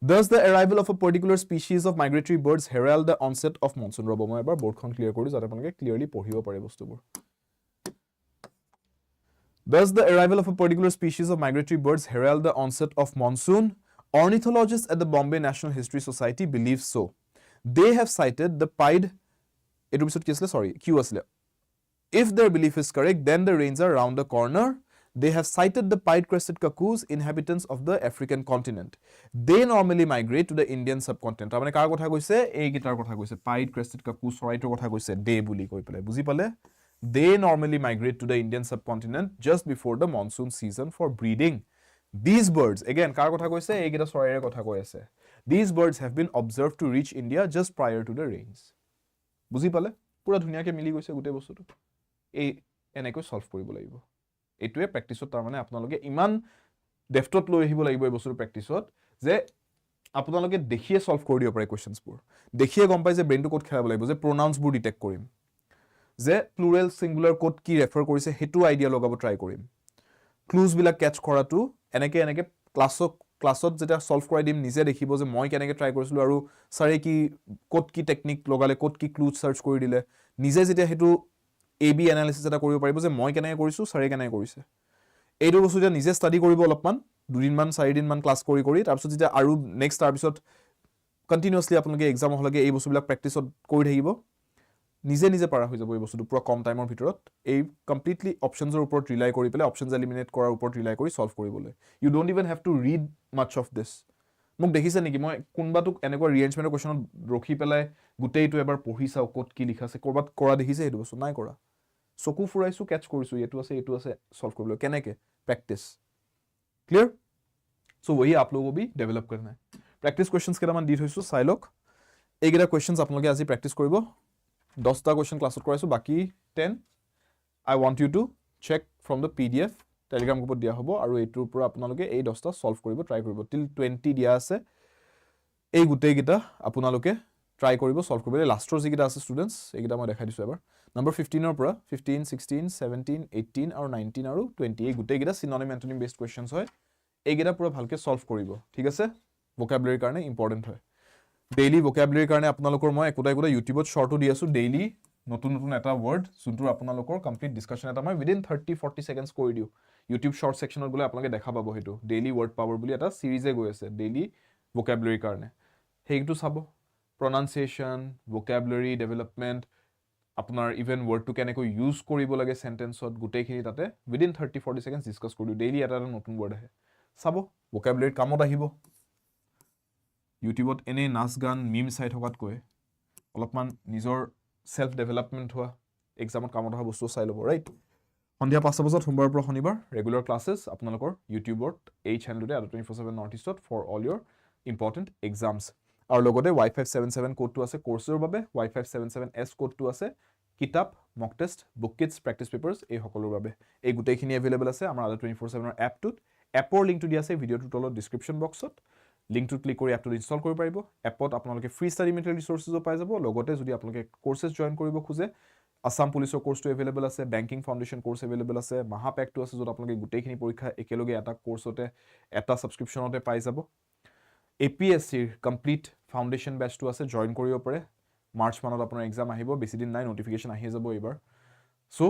Does the arrival of a particular species of migratory birds herald the onset of monsoon ৰব মই এবাৰ বৰ্ডখন ক্লিয়াৰ কৰি যাতে আপোনালোকে ক্লিয়াৰলি পঢ়িব পাৰে বস্তুবোৰ Does the arrival of a particular species of migratory birds herald the onset of monsoon Ornithologists at the Bombay National History Society believe so. They have cited the pied Q asle. If their belief is correct, then the rains are round the corner. They have cited the pied-crested cuckoos, inhabitants of the African continent. They normally migrate to the Indian subcontinent. Amane kar kotha koise ei gitar kotha koise pied-crested cuckoos soraitor kotha koise de buli koi pele buzi pale they normally migrate to the Indian subcontinent just before the monsoon season for breeding. These birds, again, kar kotha koise ei gita soraire kotha koi ase. These birds have been observed to reach India just prior to the rains. Buzi pale pura dhuniya ke mili goise gute bostu ei eneko solve koribo lagibo. Etue practice ot tar mane apnaloke iman deftot loi ahibo lagibo ei bostu practice ot je apnaloke dekhiye solve kori dibo pare questions pur. Dekhiye gom pai je brain to code khelabo lagibo je pronouns bur detect korim. Je plural singular code ki refer korise hetu idea logabo try korim. Clues bila catch koratu এনেকে ক্লাছত যেটা সলভ কৰাই দিম নিজে দেখিব যে মই কেনেকে ট্ৰাই কৰিছিলো আৰু সাৰে কি কোড কি টেকনিক লগালে কোড কি ক্লু সাৰ্চ কৰি দিলে নিজে যেতিয়া হেতু A B এনালিসিস এটা কৰিব পাৰিব যে মই কেনেকৈ কৰিছো ছাৰে কেনেকৈ কৰিছে এইটো বস্তু যে নিজে ষ্টাডি কৰিব অলপমান দুদিনমান চাৰিদিনমান ক্লাছ কৰি কৰি তাৰপিছত যেতিয়া আৰু নেক্সট তাৰপিছত কণ্টিনিউয়াছলি আপোনালোকে এক্সাম হলগে এই বস্তুবিলাক প্ৰেক্টিছত কৰি থাকিব নিজে নিজে পাৰা হৈ যাব এই বস্তুটো পুৰা কম টাইমৰ ভিতৰত এই কমপ্লিটলি অপচনছৰ ওপৰত ৰিলাই কৰি পেলাই অপচনছ এলিমিনেট কৰাৰ ওপৰত ৰিলাই কৰি সলভ কৰিবলৈ you don't even have to read much of this মোক দেখিছে নেকি মই কোনবাটোক এনেকুৱা ৰিএৰেঞ্জমেণ্টৰ কোৱেশ্যনত ৰখি পেলাই গোটেইটো এবাৰ পঢ়ি চাও ক'ত কি লিখা আছে ক'ৰবাত কৰা দেখিছে সেইটো বস্তু নাই কৰা চকু ফুৰাইছো কেচ কৰিছো এইটো আছে সলভ কৰিবলৈ কেনেকৈ প্ৰেক্টিছ ক্লিয়াৰ সো वही आप लोगों को भी डेवलप करना है প্ৰেক্টিছ কোৱেশ্যনছ কেইটামান দি থৈছো চাই লওক এইকেইটা কোৱেশ্যনছ আপোনালোকে আজি প্ৰেক্টিছ কৰিব 10টা কোৱেশ্যন ক্লাছত কৰাইছো বাকি 10 I want you to check from the PDF Telegram গ্ৰুপত দিয়া হ'ব আৰু এইটোৰ পৰা আপোনালোকে এই 10টা সলভ কৰিব ট্ৰাই কৰিব টিল 20 দিয়া আছে এই গোটেই গিটা আপোনালোকে ট্ৰাই কৰিব সলভ কৰিব লাষ্টৰ যিগিটা আছে ষ্টুডেন্টস এইগিটা মই দেখাই দিছো এবাৰ নম্বৰ 15 ৰ পৰা 15 16 17 18 আৰু 19 আৰু 20 এই গোটেই গিটা সিনোনিম এন্টোনিম বেসড কোৱেশ্যনছ হয় এইগিটা পুৰা ভালকে সলভ কৰিব ঠিক আছে ভোকাবুলাৰি কাৰণে ইম্পৰ্টেন্ট হয় ডেইলি ভোকাবুলাৰি কাৰণে আপোনালোকৰ মই একোটা ইউটিউবত শৰ্টও দি আছো ডেইলি নতুন নতুন এটা ওয়াৰ্ড যোনটো আপোনালোকৰ কমপ্লিট ডিসকাশন এটা মই উইদিন 30-40 সেকেন্ডস কৰি দিও ইউটিউব শৰ্ট সেকশনত গলে আপোনালোকে দেখা পাব হেতু ডেইলি ওয়াৰ্ড পাৱাৰ বুলি এটা সিৰিজে গৈ আছে ডেইলি ভোকাবুলাৰি কাৰণে হেইটো চাব pronunciation vocabulary development আপোনাৰ ইভেন ওয়াৰ্ডটো কেনেকৈ ইউজ কৰিব লাগে সেন্টেন্সত গুটেইখিনি তাতে উইদিন 30-40 সেকেন্ডস ডিসকাস কৰি দিও ডেইলি এটা নতুন ওয়াৰ্ড আহে চাব ভোকাবুলাৰি কামত আহিব ইউটিউবত এনে নাচ গান মিম চাই থকাত কৈ অলপমান নিজৰ সেলফ ডেভেলপমেন্ট হোৱা এক্সামত কামত অহা বস্তু চাই লব ৰাইট সন্ধিয়া 5টা বজাত সোমবাৰৰ পৰা শনিবাৰ ৰেগুলাৰ ক্লাसेছ আপোনালোকৰ ইউটিউবত এই চেনেলতে আৰু 24/7 নৰ্থ ইষ্টত for all your important exams আৰু লগতে Y577 কোডটো আছে কোৰ্ছৰ বাবে Y577S কোডটো আছে কিতাপ mock test book kits practice papers এই সকলোৰ বাবে এই গোটেইখিনি এভেইলেবল আছে আমাৰ 24/7 এপটোত এপৰ লিংকটো দিয়া আছে ভিডিওটোৰ তলত ডেসক্ৰিপচন বক্সত লিংকটো ক্লিক কৰি এপটো ইনষ্টল কৰিব পাৰিব এপত আপোনালোকে ফ্ৰী ষ্টাডি মেটেৰিয়েল ৰিসোৰ্সেসও পাই যাব লগতে যদি আপোনালোকে কোৰ্सेছ জয়েন কৰিব খোজে আসাম পুলিচৰ কোৰ্সটো এভেইলেবল আছে বেংকিং ফাউণ্ডেশ্যন কোৰ্স এভেইলেবল আছে মহাপেকটো আছে যত আপোনালোকে গোটেইখিনি পৰীক্ষা একেলগে এটা কোৰ্সতে এটা সাবস্ক্ৰিপচনতে পাই যাব APSCৰ কমপ্লিট ফাউণ্ডেশ্যন বেচটো আছে জয়েন কৰিব পাৰে মাৰ্চ মানত আপোনাৰ এক্সাম আহিব বেছি দিন নাই নটিফিকেশন আহি যাব এবাৰ সো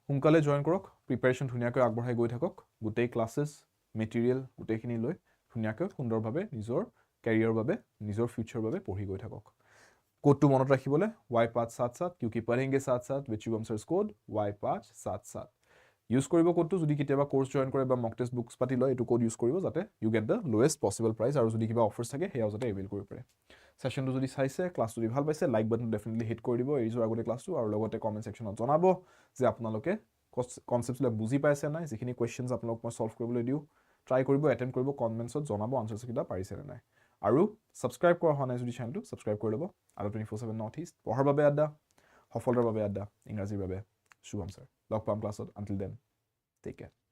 সোনকালে জয়েন কৰক প্ৰিপাৰেচন ধুনিয়াকৈ আগবঢ়াই গৈ থাকক গোটেই ক্লাसेस মেটেৰিয়েল গোটেইখিনি লৈ ধুনিয়াকৈ সুন্দৰভাৱে নিজৰ ক্যাৰিয়াৰৰ বাবে নিজৰ ফিউচাৰৰ বাবে পঢ়ি গৈ থাকক কোডটো মনত ৰাখিবলৈ Y577 क्योंकि पढ़ेंगे साथ-साथ with Shubham Sir's code Y577 use কৰিব কোডটো যদি কেতিয়াবা কোৰ্স জয়েন কৰে বা মক টেষ্ট বুকস পাতি লয় এটো কোড ইউজ কৰিব যাতে you get da lowest possible price আৰু যদি কিবা অফাৰস থাকে হেয়াও যাতে এভেইল কৰিব পাৰে সেশনটো যদি চাইছে ক্লাছটো যদি ভাল পাইছে লাইক বাটন ডেফিনেটলি হিট কৰি দিব এই যোৰ আগতে ক্লাছটো আৰু লগতে কমেন্ট সেকশনত জনাব যে আপোনালোকে কনসেপ্টছলা বুজি পাইছে নাই যিখিনি কোৱেশ্চনছ আপোনালোক মই সলভ কৰিবলৈ দিও ট্ৰাই কৰিব এটেম্প কৰিব কমেন্টছত জনাব আনসাৰছ কিটা পাৰিছে নাই আৰু সাবস্ক্ৰাইব কৰা হোৱা নাই যদি চেনেলটো সাবস্ক্ৰাইব কৰি লব আৰু 24/7 নৰ্থ ইষ্ট পঢ়াৰ বাবে আড্ডা সফলতাৰ বাবে আড্ডা ইংৰাজীৰ বাবে শুভম স্যাৰ লগ পাম ক্লাছত আনটিল দেন টেক কেয়াৰ